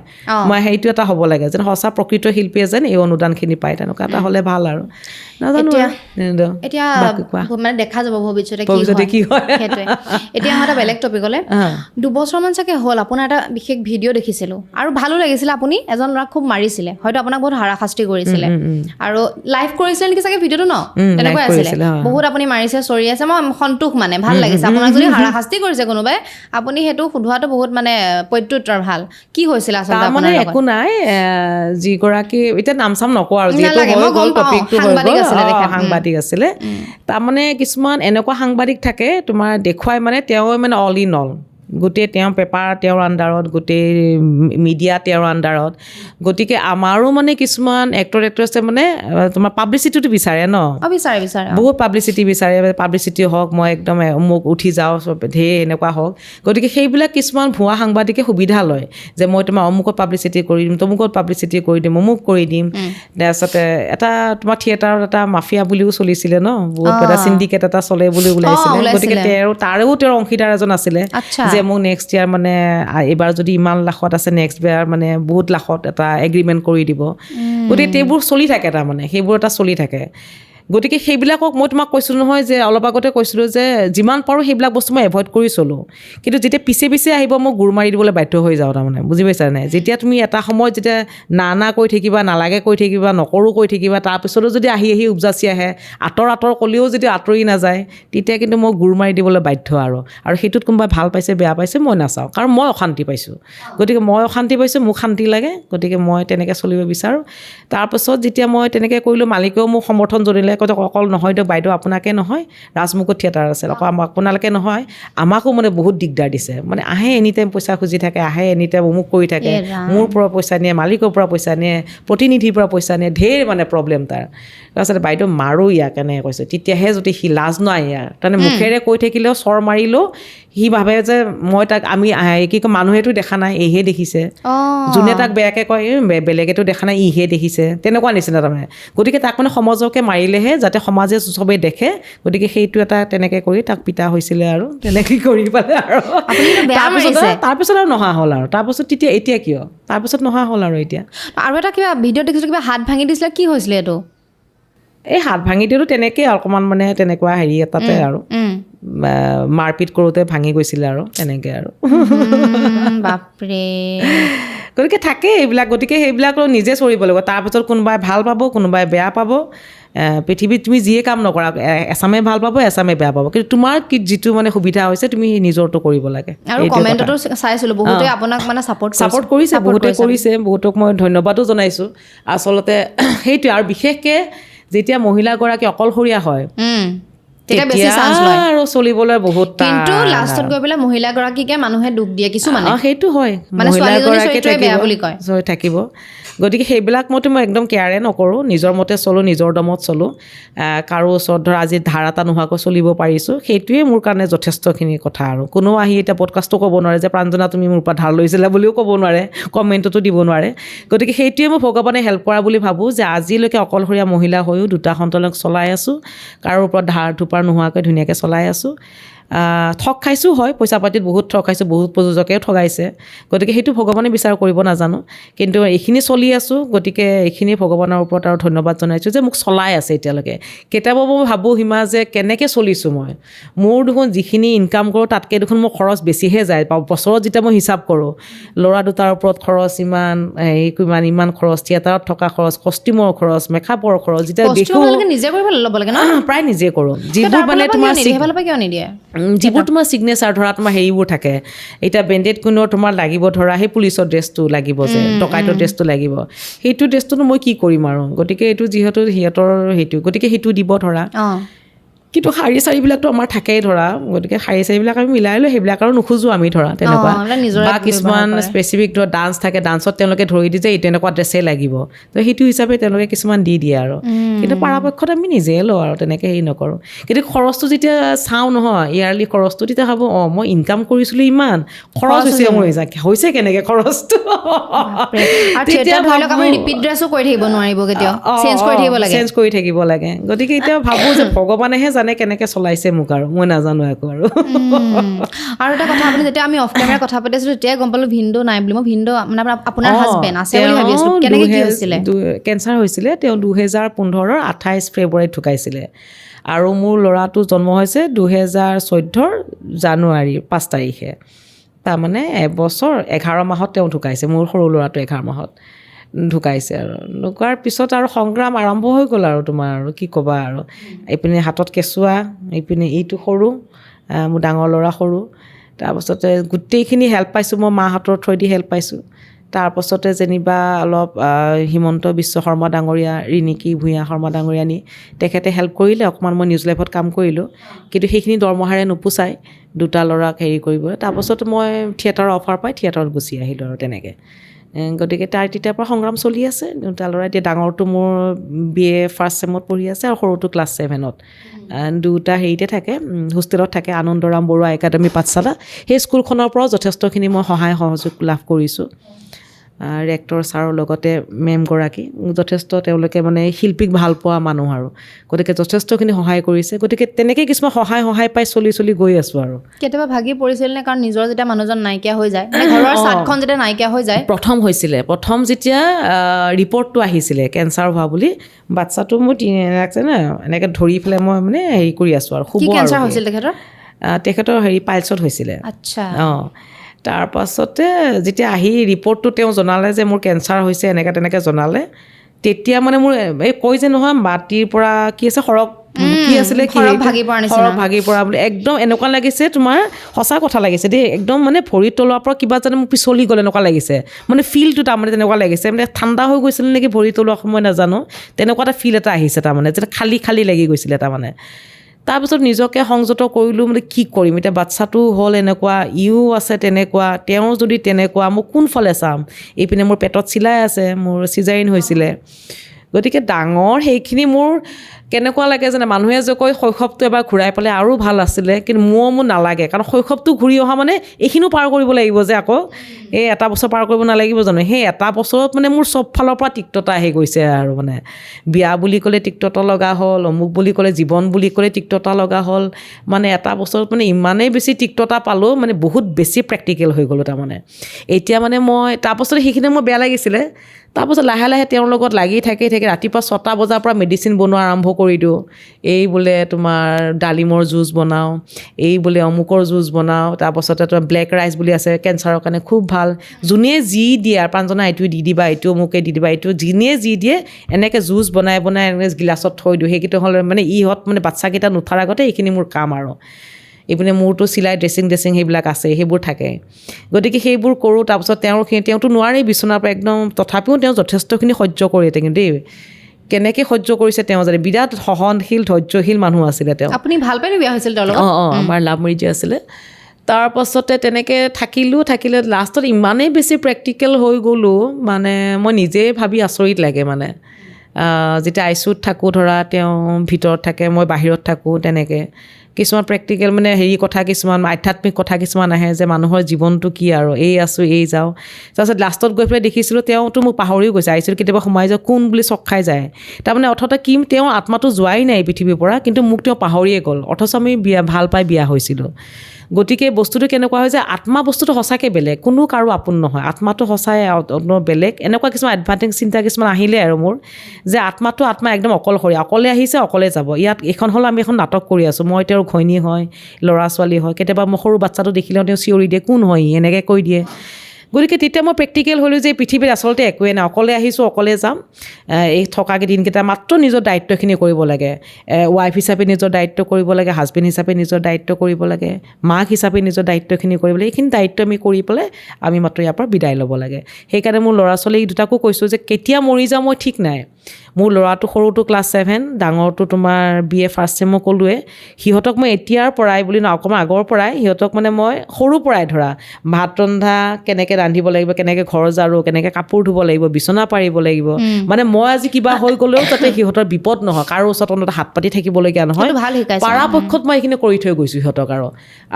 মই সেইটো এটা হ'ব লাগে যেন সঁচা প্ৰকৃত শিল্পীয়ে যেন এই অনুদানখিনি পায় তেনেকুৱা এটা হ'লে ভাল আৰু নাজানো এতিয়া মানে দেখা যাব ভৱিষ্যতে কি হয় সেইটোৱে এতিয়া আমাৰ এটা বেলেগ টপিকলৈ 2 বছৰমান চাগে হ'ল আপোনাৰ এটা বিশেষ ভিডিঅ' দেখিছিলোঁ আৰু ভালো লাগিছিলে আপুনি এজন ল'ৰাক খুব মাৰিছিলে হয়তো আপোনাক বহুত হাৰাশাস্তি কৰিছিলে আৰু লাইভ কৰিছিলে নেকি চাগে ভিডিঅ'টো ন তেনেকুৱা আছিলে বহুত আপুনি মাৰিছে চৰি আছে মই সন্তোষ মানে ভাল লাগিছে আপোনাক যদি হাৰাশাস্তি কৰিছে কোনোবাই আপুনি সেইটো সোধোৱাটো বহুত মানে প্ৰত্যুত্তৰ ভাল কি হৈছিলে আচলতে মানে একো নাই যিগৰাকী এতিয়া নাম চাম নকওঁ আৰু যিহেতু হৈ গ'ল টপিকটো হৈ গ'ল সাংবাদিক আছিলে তাৰমানে কিছুমান এনেকুৱা সাংবাদিক থাকে তোমাৰ দেখুৱাই মানে তেওঁ মানে অল ইন অল গোটেই তেওঁ পেপাৰ তেওঁৰ আণ্ডাৰত গোটেই মিডিয়া তেওঁৰ আণ্ডাৰত গতিকে আমাৰো মানে কিছুমান এক্টৰ এক্ট্ৰেছে মানে তোমাৰ পাব্লিচিটিটো বিচাৰে ন বিচাৰে বহুত পাব্লিচিটি বিচাৰে পাব্লিচিটি হওক মই একদম মোক উঠি যাওঁ ঢেৰ এনেকুৱা হওক গতিকে সেইবিলাক কিছুমান ভুৱা সাংবাদিকে সুবিধা লয় যে মই তোমাৰ অমুকত পাব্লিচিটি কৰি দিম তমুকত পাব্লিচিটি কৰি দিম অমুক কৰি দিম তাৰপিছতে এটা তোমাৰ থিয়েটাৰত এটা মাফিয়া বুলিও চলিছিলে ন বহুত এটা চিণ্ডিকেট এটা চলে বুলি ওলাইছিলে গতিকে তাৰেও তেওঁৰ অংশীদাৰ এজন আছিলে যে মোক নেক্সট ইয়াৰ মানে এইবাৰ যদি ইমান লাখত আছে নেক্সট ইয়াৰ মানে বহুত লাখত এটা এগ্ৰিমেণ্ট কৰি দিব গতিকে সেইবোৰ চলি থাকে তাৰমানে সেইবোৰ এটা চলি থাকে গতিকে সেইবিলাকক মই তোমাক কৈছিলোঁ নহয় যে অলপ আগতে কৈছিলোঁ যে যিমান পাৰোঁ সেইবিলাক বস্তু মই এভইড কৰি চলোঁ কিন্তু যেতিয়া পিছে আহিব মই গুৰ মাৰি দিবলৈ বাধ্য হৈ যাওঁ তাৰমানে বুজি পাইছা নাই যেতিয়া তুমি এটা সময়ত যেতিয়া না কৈ থাকিবা নালাগে কৈ থাকিবা নকৰোঁ কৈ থাকিবা তাৰপিছতো যদি আহি উপজাচি আহে আঁতৰ ক'লেও যদি আঁতৰি নাযায় তেতিয়া কিন্তু মই গুৰ মাৰি দিবলৈ বাধ্য আৰু সেইটোত কোনোবাই ভাল পাইছে বেয়া পাইছে মই নাচাওঁ কাৰণ মই অশান্তি পাইছোঁ গতিকে মই অশান্তি পাইছোঁ মোক শান্তি লাগে গতিকে মই তেনেকৈ চলিব বিচাৰোঁ তাৰপাছত যেতিয়া মই তেনেকৈ কৰিলোঁ মালিকেও মোক সমৰ্থন জনালে অকল নহয় দিয়ক বাইদেউ আপোনাকে নহয় ৰাজমুকুট থিয়েটাৰ আছে অকল আপোনালোকে নহয় আমাকো মানে বহুত দিগদাৰ দিছে মানে আহে এনি টাইম পইচা খুজি থাকে আহে এনি টাইম অমুক কৰি থাকে মোৰ পৰা পইচা নিয়ে মালিকৰ পৰা পইচা নিয়ে প্ৰতিনিধিৰ পৰা পইচা নিয়ে ঢেৰ মানে প্ৰব্লেম তাৰপাছতে বাইদেউ মাৰোঁ ইয়াক এনেকৈ কৈছোঁ তেতিয়াহে যদি সি লাজ নাই ইয়াৰ তাৰমানে মুখেৰে কৈ থাকিলেও চৰ মাৰিলেও সি ভাবে যে মই তাক আমি কি কয় মানুহেতো দেখা নাই এইহে দেখিছে যোনে তাক বেয়াকৈ কয় বেলেগেতো দেখা নাই ইহে দেখিছে তেনেকুৱা নিচিনা তাৰমানে গতিকে তাক মানে সমাজকে মাৰিলেহে যাতে সমাজে চবেই দেখে গতিকে সেইটো এটা তেনেকৈ কৰি তাক পিতা হৈছিলে আৰু তেনেকৈ কৰি পেলাই আৰু তাৰপিছত আৰু নহা হ'ল আৰু তাৰপিছত এতিয়া কিয় তাৰপিছত নহা হ'ল আৰু এতিয়া আৰু এটা কিবা ভিডিঅ' দেখিছিলোঁ কিবা হাত ভাঙি দিছিলে কি হৈছিলে এইটো এই হাত ভাঙি দিওঁতো তেনেকেই অকণমান মানে তেনেকুৱা হেৰি এটাতে আৰু মাৰপিট কৰোঁতে ভাঙি গৈছিলে আৰু তেনেকৈ আৰু বাপৰে গতিকে থাকে এইবিলাক গতিকে সেইবিলাক নিজে চৰিব লাগিব তাৰপিছত কোনোবাই ভাল পাব কোনোবাই বেয়া পাব পৃথিৱীত তুমি যিয়ে কাম নকৰা এচামে ভাল পাব এচামে বেয়া পাব কিন্তু তোমাৰ যিটো মানে সুবিধা হৈছে তুমি নিজৰটো কৰিব লাগে আৰু কমেণ্টতো চাইছিলোঁ বহুতে আপোনাক মানে ছাপোৰ্ট কৰিছে বহুতে কৰিছে বহুতক মই ধন্যবাদো জনাইছোঁ আচলতে সেইটোৱে আৰু বিশেষকৈ যেতিয়া মহিলাগৰাকী অকলশৰীয়া হয় তেতিয়া বেছি চান্স লয় আৰু চলিবলৈ বহুত কিন্তু লাষ্টত গৈ পেলাই মহিলাগৰাকীকে মানুহে দুখ দিয়ে কিছুমানে সেইটো হয় মানে ছোৱালীজনী চৰিত্ৰই বেয়া বুলি কয় থাকিব গতিকে সেইবিলাক মতে মই একদম কেয়াৰে নকৰোঁ নিজৰ মতে চলোঁ নিজৰ দমত চলোঁ কাৰো ওচৰত ধৰা আজি ধাৰ এটা নোহোৱাকৈ চলিব পাৰিছোঁ সেইটোৱে মোৰ কাৰণে যথেষ্টখিনি কথা আৰু কোনো আহি এতিয়া পডকাষ্টো ক'ব নোৱাৰে যে প্ৰাঞ্জনা তুমি মোৰ পৰা ধাৰ লৈছিলা বুলিও ক'ব নোৱাৰে কমেণ্টতো দিব নোৱাৰে গতিকে সেইটোৱে মই ভগৱানে হেল্প কৰা বুলি ভাবোঁ যে আজিলৈকে অকলশৰীয়া মহিলা হৈও 2টা সন্তানক চলাই আছোঁ কাৰো ওপৰত ধাৰ ধুপাৰ নোহোৱাকৈ ধুনীয়াকৈ চলাই আছোঁ ঠগ খাইছোঁ হয় পইচা পাতিত বহুত ঠগ খাইছোঁ বহুত প্ৰযোজকেও ঠগাইছে গতিকে সেইটো ভগৱানে বিচাৰ কৰিব নাজানো কিন্তু এইখিনি চলি আছোঁ গতিকে এইখিনি ভগৱানৰ ওপৰত আৰু ধন্যবাদ জনাইছোঁ যে মোক চলাই আছে এতিয়ালৈকে কেতিয়াবা মই ভাবোঁ হিমা যে কেনেকৈ চলিছোঁ মই মোৰ দেখোন যিখিনি ইনকাম কৰোঁ তাতকৈ দেখোন মোৰ খৰচ বেছিহে যায় বছৰত যেতিয়া মই হিচাপ কৰোঁ ল'ৰা দুটাৰ ওপৰত খৰচ ইমান খৰচ থিয়েটাৰত থকা খৰচ কষ্টিউমৰ খৰচ মেকআপৰ খৰচ যেতিয়া দেখোঁ নিজে কৰিব ল'ব লাগে ন প্ৰায় নিজে কৰোঁ যিবোৰ মানে তোমাৰ কিয় নিদিয়ে যিবোৰ তোমাৰ ছিগনেচাৰ ধৰা তোমাৰ হেৰিবোৰ থাকে এতিয়া বেণ্ডেড কুইনৰ তোমাৰ লাগিব ধৰা সেই পুলিচৰ ড্ৰেছটো লাগিব যে ডকাইতৰ ড্ৰেছটো লাগিব সেইটো ড্ৰেছটোনো মই কি কৰিম আৰু গতিকে এইটো যিহেতু সিহঁতৰ সেইটো গতিকে সেইটো দিব ধৰা কিন্তু শাৰী চাৰীবিলাকতো আমাৰ থাকেই ধৰা, গতিকে শাৰী চাৰীবিলাক আমি মিলাই লৈ সেইবিলাক আৰু নোখোজোঁ আমি ধৰা তেনেকুৱা। বা কিছুমান স্পেচিফিক ধৰা ডান্স থাকে, ডান্সত তেওঁলোকে ধৰি দিয়ে যে এই তেনেকুৱা ড্ৰেছেই লাগিব, তো সেইটো হিচাপে তেওঁলোকে কিছুমান দি দিয়ে আৰু। কিন্তু পৰাপক্ষত আমি নিজেই লওঁ আৰু তেনেকৈ হেৰি নকৰোঁ। কিন্তু খৰচটো যেতিয়া চাওঁ নহয়, ইয়াৰলি খৰচটো, তেতিয়া ভাবোঁ মই ইনকাম কৰিছিলোঁ ইমান, খৰচ হৈছে মোৰ হৈছে কেনেকৈ খৰচটো। চেঞ্জ কৰি থাকিব লাগে। গতিকে এতিয়া ভাবোঁ যে ভগৱানেহে জানে কেনেকৈ চলাইছে মোক, আৰু মই নাজানো একো আৰু। আৰু এটা কথা, আপুনি যেতিয়া আমি অফ কেমেৰা কথা পাতি আছিলোঁ তেতিয়াই গম পালোঁ ভিনদেউ নাই বুলি। মই ভিনদেউ মানে আপোনাৰ হাজবেণ্ড আছে বুলি ভাবি আছিলোঁ। কেনেকৈ কি হৈছিলে? কেঞ্চাৰ হৈছিলে, তেওঁ 2015 28 ফেব্ৰুৱাৰীত ঢুকাইছিলে। আৰু মোৰ ল'ৰাটো জন্ম হৈছে 2014 জানুৱাৰী 5 তাৰিখে। তাৰমানে এবছৰ 11 মাহত তেওঁ ঢুকাইছে। মোৰ সৰু ল'ৰাটো 11 মাহত ঢুকাইছে। আৰু ঢুকোৱাৰ পিছত আৰু সংগ্ৰাম আৰম্ভ হৈ গ'ল আৰু তোমাৰ, আৰু কি ক'বা আৰু। এইপিনে হাতত কেঁচুৱা, এইপিনে এইটো সৰু, মোৰ ডাঙৰ ল'ৰা সৰু। তাৰপাছতে গোটেইখিনি হেল্প পাইছোঁ মই, মাহঁতৰ থ্ৰুদি হেল্প পাইছোঁ। তাৰপাছতে যেনিবা অলপ হিমন্ত বিশ্ব শৰ্মা ডাঙৰীয়া, ৰিণিকী ভূঞা শৰ্মা ডাঙৰীয়া নি তেখেতে হেল্প কৰিলে অকণমান। মই নিউজ লাইভত কাম কৰিলোঁ, কিন্তু সেইখিনি দৰমহাৰে নোপোচাই দুটা ল'ৰাক হেৰি কৰিব। তাৰপাছত মই থিয়েটাৰৰ অফাৰ পাই থিয়েটাৰত গুচি আহিলোঁ আৰু তেনেকৈ। গতিকে তাৰ তেতিয়াৰ পৰা সংগ্ৰাম চলি আছে। দুটা ল'ৰা, এতিয়া ডাঙৰটো মোৰ BA ফাৰ্ষ্ট ছেমত পঢ়ি আছে আৰু সৰুটো ক্লাছ 7ত। দুটা হেৰিতে থাকে, হোষ্টেলত থাকে, আনন্দৰাম বৰুৱা একাডেমী পাঠশালা। সেই স্কুলখনৰ পৰাও যথেষ্টখিনি মই সহায় সহযোগ লাভ কৰিছোঁ। ৰেক্টৰ ছাৰৰ লগতে মেমগৰাকী যথেষ্ট, তেওঁলোকে মানে শিল্পীক ভাল পোৱা মানুহ আৰু, গতিকে যথেষ্টখিনি সহায় কৰিছে। গতিকে তেনেকৈ কিছুমান সহায় পাই চলি গৈ আছোঁ আৰু। কেতিয়াবা ভাগি পৰিছিল নে? কাৰণ নিজৰ যেতিয়া মানুহজন নাইকিয়া হৈ যায়, মানে ঘৰৰ চাটখন যেতিয়া নাইকিয়া হৈ যায়। প্ৰথম যেতিয়া ৰিপৰ্টটো আহিছিলে কেঞ্চাৰ হোৱা বুলি, বাচ্ছাটো মোৰ এনেকৈ ধৰি পেলাই মই মানে হেৰি কৰি আছোঁ আৰু, শুব। কেঞ্চাৰ হৈছিল তেখেতৰ পাইলছত হৈছিলে। আচ্ছা। তাৰপাছতে যেতিয়া আহি ৰিপৰ্টটো তেওঁ জনালে যে মোৰ কেঞ্চাৰ হৈছে, তেনেকৈ জনালে, তেতিয়া মানে মোৰ এই কয় যে নহয়, মাটিৰ পৰা কি আছে, সৰগ কি আছিলে, সৰগ ভাগি পৰা বুলি একদম এনেকুৱা লাগিছে তোমাৰ, সঁচা কথা লাগিছে দেই, একদম মানে ভৰিৰ তলৰ পৰা কিবা যেন মোক পিছলি গ'ল এনেকুৱা লাগিছে। মানে ফিলটো তাৰমানে তেনেকুৱা লাগিছে, মানে ঠাণ্ডা হৈ গৈছিল নেকি ভৰিৰ তলৰ, মই নাজানো, তেনেকুৱা এটা ফিল এটা আহিছে তাৰমানে, যেন খালী লাগি গৈছিলে তাৰমানে। তাৰপিছত নিজকে সংযত কৰিলোঁ, মানে কি কৰিম এতিয়া, বাচ্ছাটো হ'ল এনেকুৱা, ইও আছে তেনেকুৱা, তেওঁ যদি তেনেকুৱা, মোক কোনফালে চাম। এইপিনে মোৰ পেটত চিলাই আছে, মোৰ চিজাৰিন হৈছিলে। গতিকে ডাঙৰ সেইখিনি মোৰ কেনেকুৱা লাগে জানে, মানুহে যে কয় শৈশৱটো এবাৰ ঘূৰাই পালে আৰু ভাল আছিলে, কিন্তু মোৰ নালাগে। কাৰণ শৈশৱটো ঘূৰি অহা মানে এইখিনিও পাৰ কৰিব লাগিব যে, আকৌ এই এটা বছৰ পাৰ কৰিব নালাগিব জানো। সেই এটা বছৰত মানে মোৰ চব ফালৰ পৰা তিক্ততা আহি গৈছে আৰু, মানে বিয়া বুলি ক'লে তিক্ততা লগা হ'ল, অমুক বুলি ক'লে, জীৱন বুলি ক'লে তিক্ততা লগা হ'ল। মানে এটা বছৰত মানে ইমানেই বেছি তিক্ততা পালোঁ, মানে বহুত বেছি প্ৰেক্টিকেল হৈ গ'লোঁ তাৰমানে। এতিয়া মানে মই তাৰপাছতে সেইখিনি মোৰ বেয়া লাগিছিলে। তাৰপাছত লাহে তেওঁৰ লগত লাগি থাকি ৰাতিপুৱা 6টা বজাৰ পৰা মেডিচিন বনোৱা আৰম্ভ কৰি দিওঁ। এই বোলে তোমাৰ ডালিমৰ জুচ বনাওঁ, এই বোলে অমুকৰ জুচ বনাওঁ। তাৰপাছতে তোমাৰ ব্লেক ৰাইচ বুলি আছে, কেঞ্চাৰৰ কাৰণে খুব ভাল। যোনে যি দিয়ে আৰু প্ৰাঞ্জনা এইটো দি দিবা, এইটো অমুকে দি দিবা, এইটো যোনে যি দিয়ে, এনেকৈ জুচ বনাই এনেকৈ গিলাচত থৈ দিওঁ। সেইকেইটা হ'লে মানে ইহঁত মানে বাচ্ছাকেইটা নুঠাৰ আগতে এইখিনি মোৰ কাম আৰু। এইপিনে মোৰতো চিলাই ড্ৰেছিং সেইবিলাক আছে, সেইবোৰ থাকে। গতিকে সেইবোৰ কৰোঁ। তাৰপিছত তেওঁতো নোৱাৰেই বিচনাৰ পৰা একদম, তথাপিও তেওঁ যথেষ্টখিনি সহ্য কৰি থাকে দেই। কেনেকৈ সহ্য কৰিছে তেওঁ জানে, বিৰাট সহনশীল ধৈৰ্যশীল মানুহ আছিলে তেওঁ। আপুনি ভাল পাই বিয়া হৈছিল তেওঁৰ লগত? আমাৰ লাভ মেৰিজে আছিলে। তাৰপাছতে তেনেকৈ থাকিলে লাষ্টত ইমানেই বেছি প্ৰেক্টিকেল হৈ গ'লোঁ, মানে মই নিজেই ভাবি আচৰিত লাগে। মানে যেতিয়া ICUত থাকোঁ ধৰা, তেওঁ ভিতৰত থাকে, মই বাহিৰত থাকোঁ, তেনেকৈ কিছুমান প্ৰেক্টিকেল মানে হেৰি কথা, কিছুমান আধ্যাত্মিক কথা কিছুমান আহে যে মানুহৰ জীৱনটো কি আৰু, এই আছোঁ এই যাওঁ। তাৰপিছত লাষ্টত গৈ পেলাই দেখিছিলোঁ তেওঁতো মোক পাহৰিও গৈছে। ICUত কেতিয়াবা সোমাই যাওঁ, কোন বুলি চক খাই যায় তাৰমানে। অৰ্থতে কি, তেওঁৰ আত্মাটো যোৱাই নাই পৃথিৱীৰ পৰা, কিন্তু মোক তেওঁ পাহৰিয়ে গ'ল। অথচ আমি ভাল পাই বিয়া হৈছিলোঁ। গতিকে বস্তুটো কেনেকুৱা হয় যে, আত্মা বস্তুটো সঁচাকৈ বেলেগ, কোনো কাৰো আপোন নহয়। আত্মাটো সঁচাই বেলেগ। এনেকুৱা কিছুমান এডভান্টেজ চিন্তা কিছুমান আহিলে আৰু মোৰ, যে আত্মা একদম অকলশৰীয়া, অকলে আহিছে অকলে যাব। এইখন হ'ল আমি এখন নাটক কৰি আছোঁ, মই তেওঁৰ ঘৈণী হয়, ল'ৰা ছোৱালী হয়। কেতিয়াবা মই সৰু বাচ্ছাটো দেখিলেও তেওঁ চিঞৰি দিয়ে, কোন হয় এনেকৈ কৈ দিয়ে। গতিকে তেতিয়া মই প্ৰেক্টিকেল হ'লোঁ যে পৃথিৱীত আচলতে একোৱেই নাই, অকলে আহিছোঁ অকলে যাম। এই থকা দিনকেইটা মাত্ৰ নিজৰ দায়িত্বখিনি কৰিব লাগে। ৱাইফ হিচাপে নিজৰ দায়িত্ব কৰিব লাগে, হাজবেণ্ড হিচাপে নিজৰ দায়িত্ব কৰিব লাগে, মাক হিচাপে নিজৰ দায়িত্বখিনি কৰিব লাগে। এইখিনি দায়িত্ব আমি কৰি পেলাই আমি মাত্ৰ ইয়াৰ পৰা বিদায় ল'ব লাগে। সেইকাৰণে মোৰ ল'ৰা ছোৱালী দুটাকো কৈছোঁ যে কেতিয়া মৰি যাওঁ মই ঠিক নাই, মোৰ ল'ৰাটো সৰুটো ক্লাছ 7, ডাঙৰটো তোমাৰ BA ফাৰ্ষ্ট ছেম মই ক'লোৱে সিহঁতক মই এতিয়াৰ পৰাই বুলি ন অকণমান আগৰ পৰাই সিহঁতক মানে মই সৰুৰ পৰাই ধৰা ভাত ৰন্ধা কেনেকৈ ৰান্ধিব লাগিব কেনেকৈ ঘৰ জাৰো কেনেকৈ কাপোৰ ধুব লাগিব বিচনা পাৰিব লাগিব মানে মই আজি কিবা হৈ গ'লেও যাতে সিহঁতৰ বিপদ নহয় কাৰো ওচৰত অন্তত হাত পাতি থাকিবলগীয়া নহয় ভাল শিকাইছে পৰাপক্ষত মই এইখিনি কৰি থৈ গৈছোঁ সিহঁতক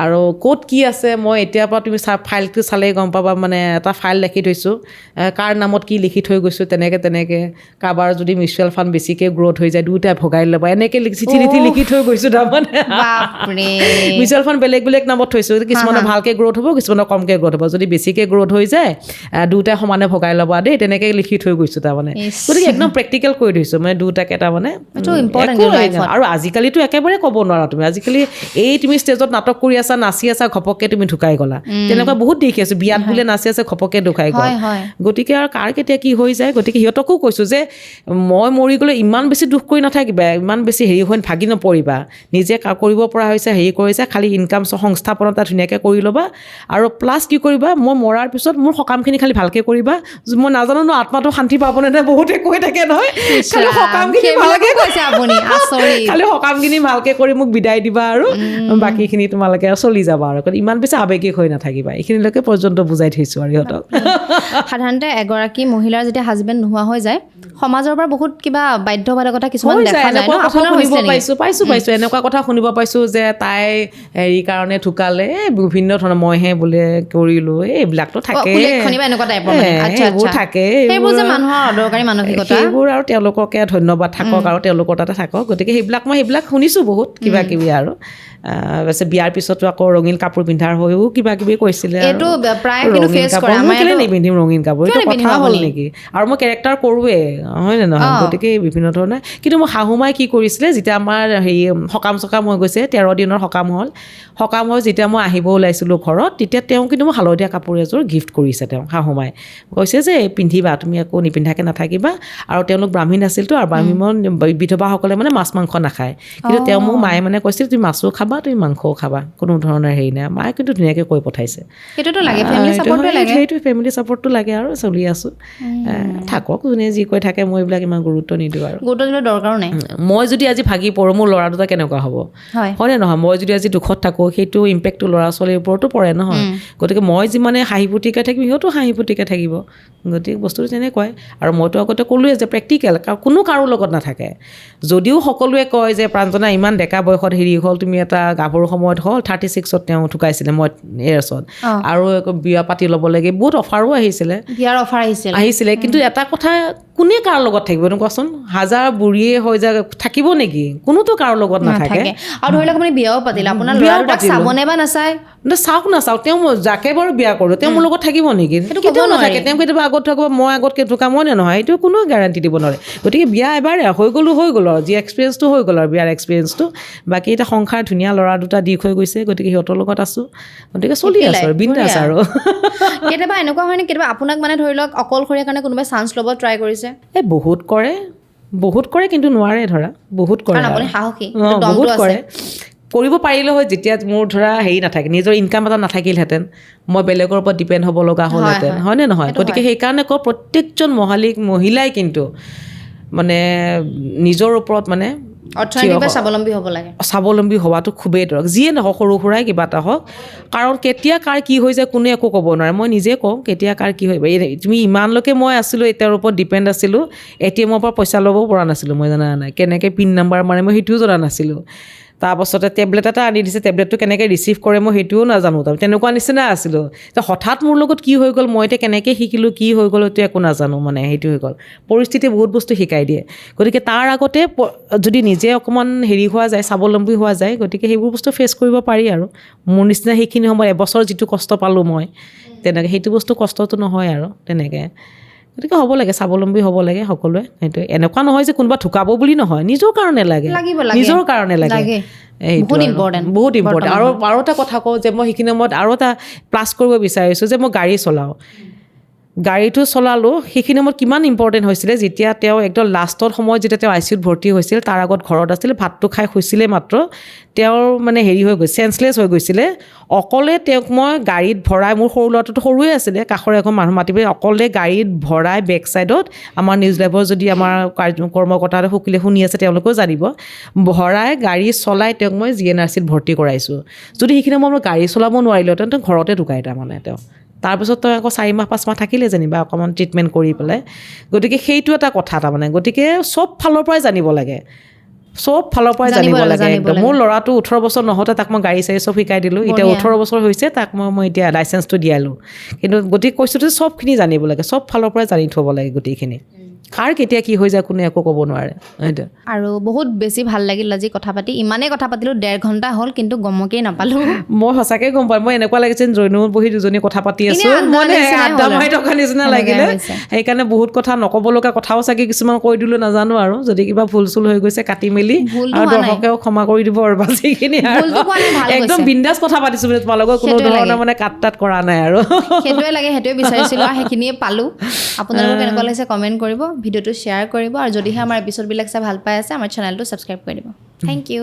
আৰু ক'ত কি আছে মই এতিয়াৰ পৰা তুমি ফাইলটো চালেই গম পাবা মানে এটা ফাইল লিখি থৈছোঁ কাৰ নামত কি লিখি থৈ গৈছোঁ তেনেকৈ কাৰোবাৰ যদি মিউচুৱেল ফাণ্ড বেছিকৈ গ্ৰ'থ হৈ যায় দুয়োটাই ভগাই ল'বা এনেকৈ চিঠি লিখি থৈ গৈছোঁ তাৰমানে মিউচুৱেল ফাণ্ড বেলেগ বেলেগ নামত থৈছোঁ কিছুমানৰ ভালকৈ গ্ৰ'থ হ'ব কিছুমানৰ কমকৈ গ্ৰ'থ হ'ব যদি বেছিকৈ গ্ৰ'থ হৈ যায় দুয়োটাই সমানে ভগাই ল'বা দেই তেনেকৈ লিখি থৈ গৈছোঁ তাৰমানে গতিকে একদম প্ৰেক্টিকেল কৰি থৈছোঁ মানে দুটাকে তাৰমানে আৰু আজিকালিতো একেবাৰে ক'ব নোৱাৰা তুমি আজিকালি এই তুমি ষ্টেজত নাটক কৰি আছা নাচি আছা ঘপককৈ তুমি ঢুকাই গ'লা তেনেকুৱা বহুত দেখি আছোঁ বিয়াত বোলে নাচি আছে ঘপককৈ ঢুকাই গ'ল গতিকে আৰু কাৰ কেতিয়া কি হৈ যায় গতিকে সিহঁতকো কৈছোঁ যে মই মৰি গ'লে ইমান বেছি দুখ কৰি নাথাকিবা ইমান বেছি হেৰি হৈ ভাগি নপৰিবা নিজে কৰিব পৰা হৈছে হেৰি কৰিছে খালি ইনকাম সংস্থাপনতা ধুনীয়াকৈ কৰি ল'বা আৰু প্লাছ কি কৰিবা মই মৰাৰ পিছত মোৰ সকামখিনি খালি ভালকৈ কৰিবা মই নাজানো ন আত্মাটো শান্তি পাবনে নাই বহুতে কৈ থাকে নহয় খালি সকামখিনি ভালকৈ কৈছে আপুনি খালি সকামখিনি ভালকৈ কৰি মোক বিদায় দিবা আৰু বাকীখিনি তোমালোকে আৰু চলি যাবা আৰু ইমান বেছি আৱেগিক হৈ নাথাকিবা এইখিনিলৈকে পৰ্যন্ত বুজাই থৈছোঁ আৰু সিহঁতক সাধাৰণতে এগৰাকী মহিলাৰ যেতিয়া হাজবেণ্ড নোহোৱা হৈ যায় সমাজৰ পৰা বহুত কিবা বাধ্যবাধকতা কিছুমান দেখা যায় পাইছোঁ এনেকুৱা কথা শুনিব পাইছোঁ যে তাই হেৰি কাৰণে ঢুকালে বিভিন্ন ধৰণৰ মইহে বোলে কৰিলোঁ এইবিলাকতো থাকে এইবোৰ থাকে সেইবোৰ আৰু তেওঁলোককে ধন্যবাদ থাকক আৰু তেওঁলোকৰ তাতে থাকক গতিকে সেইবিলাক শুনিছোঁ বহুত কিবা কিবি আৰু বিয়াৰ পিছতো আকৌ ৰঙীন কাপোৰ পিন্ধাৰ হৈও কিবা কিবি কৈছিলে কেলে নিপিন্ধিম ৰঙীন কাপোৰ এইটো কথা হ'ল নেকি আৰু মই কেৰেক্টাৰ কৰোঁৱে হয় নে নহয় গতিকে বিভিন্ন ধৰণে কিন্তু মোৰ শাহুমাই কি কৰিছিলে যেতিয়া আমাৰ হেৰি সকাম হৈ গৈছে 13 দিনৰ সকাম হ'ল যেতিয়া মই আহিব ওলাইছিলোঁ ঘৰত তেতিয়া তেওঁ কিন্তু মোক হালধীয়া কাপোৰ এযোৰ গিফ্ট কৰিছে তেওঁ শাহুমাই কৈছে যে পিন্ধিবা তুমি একো নিপিন্ধাকৈ নাথাকিবা আৰু তেওঁলোক ব্ৰাহ্মণ আছিলতো আৰু ব্ৰাহ্মণ বিধৱাসকলে মানে মাছ মাংস নাখায় কিন্তু তেওঁ মোক মায়ে মানে কৈছিল তুমি মাছো খাবা তুমি মাংসও খাবা কোনো ধৰণৰ হেৰি নাই মায়ে কিন্তু ধুনীয়াকৈ কৈ পঠাইছে সেইটো ফেমিলি ছাপৰ্টটো লাগে আৰু চলি আছোঁ থাকক যোনে যি কৈ থাকে মই এইবিলাক ইমান গুৰুত্ব নিদিওঁ আৰু দৰকাৰো নাই মই যদি আজি ভাগি পৰোঁ মোৰ ল'ৰা দুটা কেনেকুৱা হ'ব হয়নে নহয় মই যদি আজি দুখত থাকোঁ সেইটো ইম্পেক্টটো ল'ৰা ছোৱালীৰ ওপৰতো পৰে নহয় গতিকে মই যিমানে হাঁহি ফূৰ্তিকৈ থাকিম সিহঁতো হাঁহি ফূৰ্তিকৈ থাকিব গতিকে বস্তুটো তেনেকুৱাই আৰু মইতো আগতে ক'লোৱে যে প্ৰেক্টিকেল কোনো কাৰো লগত নাথাকে যদিও সকলোৱে কয় যে প্ৰাঞ্জনা ইমান ডেকা বয়সত হেৰি হ'ল তুমি এটা গাভৰু সময়ত হ'ল 36ত তেওঁ ঢুকাইছিলে মই এৰছত আৰু বিয়া পাতি ল'ব লাগে বহুত অফাৰো আহিছিলে কিন্তু এটা কথা কোনে কাৰ লগত থাকিব কোৱাচোন হাজাৰ বুঢ়ীয়ে হৈ যায় থাকিব নেকি কোনোতো কাৰো লগত নাথাকে আৰু ধৰি লওক আপুনি বিয়াও পাতিলে আপোনাৰ ল'ৰাটোক চাবনে বা নাচায় নাচাওক তেওঁ যাকে বাৰু বিয়া কৰোঁ তেওঁ মোৰ লগত থাকিব নেকি কেতিয়াও নাথাকে তেওঁ কেতিয়াবা আগত থাকিব মই আগতকৈ ঢুকাম হয় নে নহয় এইটো কোনো গেৰাণ্টি দিব নোৱাৰে গতিকে বিয়া এবাৰে হৈ গ'ল আৰু যি এক্সপিৰিয়েঞ্চটো হৈ গ'ল আৰু বিয়াৰ এক্সপিৰিয়েঞ্চটো বাকী এটা সংসাৰ ধুনীয়া ল'ৰা দুটা দি হৈ গৈছে গতিকে সিহঁতৰ লগত আছোঁ গতিকে চলি আছোঁ আৰু বিন্দাছ আৰু কেতিয়াবা এনেকুৱা হয় নে কেতিয়াবা আপোনাক মানে ধৰি লওক অকলশৰীয়া কাৰণে কোনোবাই চান্স ল'ব ট্ৰাই কৰিছে বহুত কৰে কিন্তু নোৱাৰে ধৰা বহুত কৰে বহুত কৰে কৰিব পাৰিলে হয় যেতিয়া মোৰ ধৰা হেৰি নাথাকে নিজৰ ইনকাম এটা নাথাকিলহেঁতেন মই বেলেগৰ ওপৰত ডিপেণ্ড হ'ব লগা হ'লহেঁতেন হয়নে নহয় গতিকে সেইকাৰণে কওঁ প্ৰত্যেকজন মহিলাই কিন্তু মানে নিজৰ ওপৰত মানে স্বাৱলম্বী হোৱাটো খুবেই দৰকাৰ যিয়ে নহওক সৰু সুৰাই কিবা এটা হওক কাৰণ কেতিয়া কাৰ কি হৈ যায় কোনে একো ক'ব নোৱাৰে মই নিজে কওঁ কেতিয়া কাৰ কি হৈ তুমি ইমানলৈকে মই আছিলোঁ তেওঁৰ ওপৰত ডিপেণ্ড আছিলোঁ ATM-ৰ পৰা পইচা ল'ব পৰা নাছিলোঁ মই জানা নাই কেনেকৈ পিন নাম্বাৰ মাৰে মই সেইটোও জনা নাছিলোঁ তাৰপাছতে টেবলেট এটা আনি দিছে টেবলেটটো কেনেকৈ ৰিচিভ কৰে মই সেইটোও নাজানো তেনেকুৱা নিচিনা আছিলোঁ হঠাৎ মোৰ লগত কি হৈ গ'ল মই এতিয়া কেনেকৈ শিকিলোঁ কি হৈ গ'ল এইটো একো নাজানো মানে সেইটো হৈ গ'ল পৰিস্থিতি বহুত বস্তু শিকাই দিয়ে গতিকে তাৰ আগতে যদি নিজে অকণমান হেৰি হোৱা যায় স্বাৱলম্বী হোৱা যায় গতিকে সেইবোৰ বস্তু ফেচ কৰিব পাৰি আৰু মোৰ নিচিনা সেইখিনি সময়ত এবছৰ যিটো কষ্ট পালোঁ মই তেনেকৈ সেইটো বস্তু কষ্টটো নহয় আৰু তেনেকৈ গতিকে হ'ব লাগে স্বাৱলম্বী হ'ব লাগে সকলোৱে সেইটোৱে এনেকুৱা নহয় যে কোনোবা ঢুকাব বুলি নহয় নিজৰ কাৰণে লাগে নিজৰ কাৰণে লাগে বহুত ইম্পৰ্টেণ্ট আৰু এটা কথা কওঁ যে মই সেইখিনি সময়ত আৰু এটা প্লাছ কৰিব বিচাৰিছোঁ যে মই গাড়ী চলাওঁ গাড়ীটো চলালোঁ সেইখিনি সময়ত কিমান ইম্পৰ্টেণ্ট হৈছিলে যেতিয়া তেওঁ একদম লাষ্টৰ সময়ত যেতিয়া তেওঁ ICUত ভৰ্তি হৈছিল তাৰ আগত ঘৰত আছিল ভাতটো খাই শুইছিলে মাত্ৰ তেওঁৰ মানে হেৰি হৈ গৈছে চেঞ্চলেছ হৈ গৈছিলে অকলে তেওঁক মই গাড়ীত ভৰাই মোৰ সৰু ল'ৰাটোতো সৰুৱে আছিলে কাষৰ এখন মানুহ মাতি পেলাই অকলে গাড়ীত ভৰাই বেক চাইডত আমাৰ নিউজ লাইভৰ যদি আমাৰ কৰ্মকৰ্তা সকলে শুনি আছে তেওঁলোকেও জানিব ভৰাই গাড়ী চলাই তেওঁক মই GNRCত ভৰ্তি কৰাইছোঁ যদি সেইখিনি মই গাড়ী চলাব নোৱাৰিলোহেঁতেন তেওঁ ঘৰতে ঢুকাই তাৰমানে তেওঁ তাৰপিছত তই আকৌ 4 মাহ 5 মাহ থাকিলে যেনিবা অকণমান ট্ৰিটমেণ্ট কৰি পেলাই গতিকে সেইটো এটা কথা তাৰমানে গতিকে চব ফালৰ পৰাই জানিব লাগে চব ফালৰ পৰাই জানিব লাগে একদম মোৰ ল'ৰাটো 18 বছৰ নহওঁতে তাক মই গাড়ী চাড়ী চব শিকাই দিলোঁ এতিয়া 18 বছৰ হৈছে তাক মই এতিয়া লাইচেঞ্চটো দিয়ালোঁ কিন্তু গতিকে কৈছোঁ যে চবখিনি জানিব লাগে চব ফালৰ পৰাই জানি থ'ব লাগে গোটেইখিনি কাৰ কেতিয়া কি হৈ যায় কোনে একো ক'ব নোৱাৰে সেইটো আৰু বহুত বেছি ভাল লাগিল আজি কথা পাতি ইমানেই কথা পাতিলোঁ 1.5 ঘণ্টা হ'ল কিন্তু গমকেই নাপালোঁ মই সঁচাকৈ গম পাওঁ মই এনেকুৱা লাগিছে জয়নুত বহি দুজনী কথা পাতি আছোঁ মানে আড্ডা মাৰি থকা নিচিনা লাগিলে সেইকাৰণে বহুত কথা নক'ব লগা কথাও চাগে কিছুমান কৈ দিলোঁ নাজানো আৰু যদি কিবা ভুল চুল হৈ গৈছে কাটি মেলি আৰু দৰ্শকেও ক্ষমা কৰি দিব আৰু বাকীখিনি একদম বিন্দাছ কথা পাতিছোঁ বুলি তোমাৰ লগত কোনো ধৰণৰ মানে কাট তাত কৰা নাই আৰু সেইটোৱে লাগে সেইটোৱে বিচাৰিছিলোঁ আৰু সেইখিনিয়ে পালোঁ আপোনালোকৰ কেনেকুৱা লাগিছে কমেণ্ট কৰিব ভিডিঅ'টো শ্বেয়াৰ কৰিব আৰু যদিহে আমাৰ এপিছ'ডবিলাক চাই ভাল পাই আছে আমাৰ চেনেলটো ছাবস্ক্ৰাইব কৰি দিব থেংক ইউ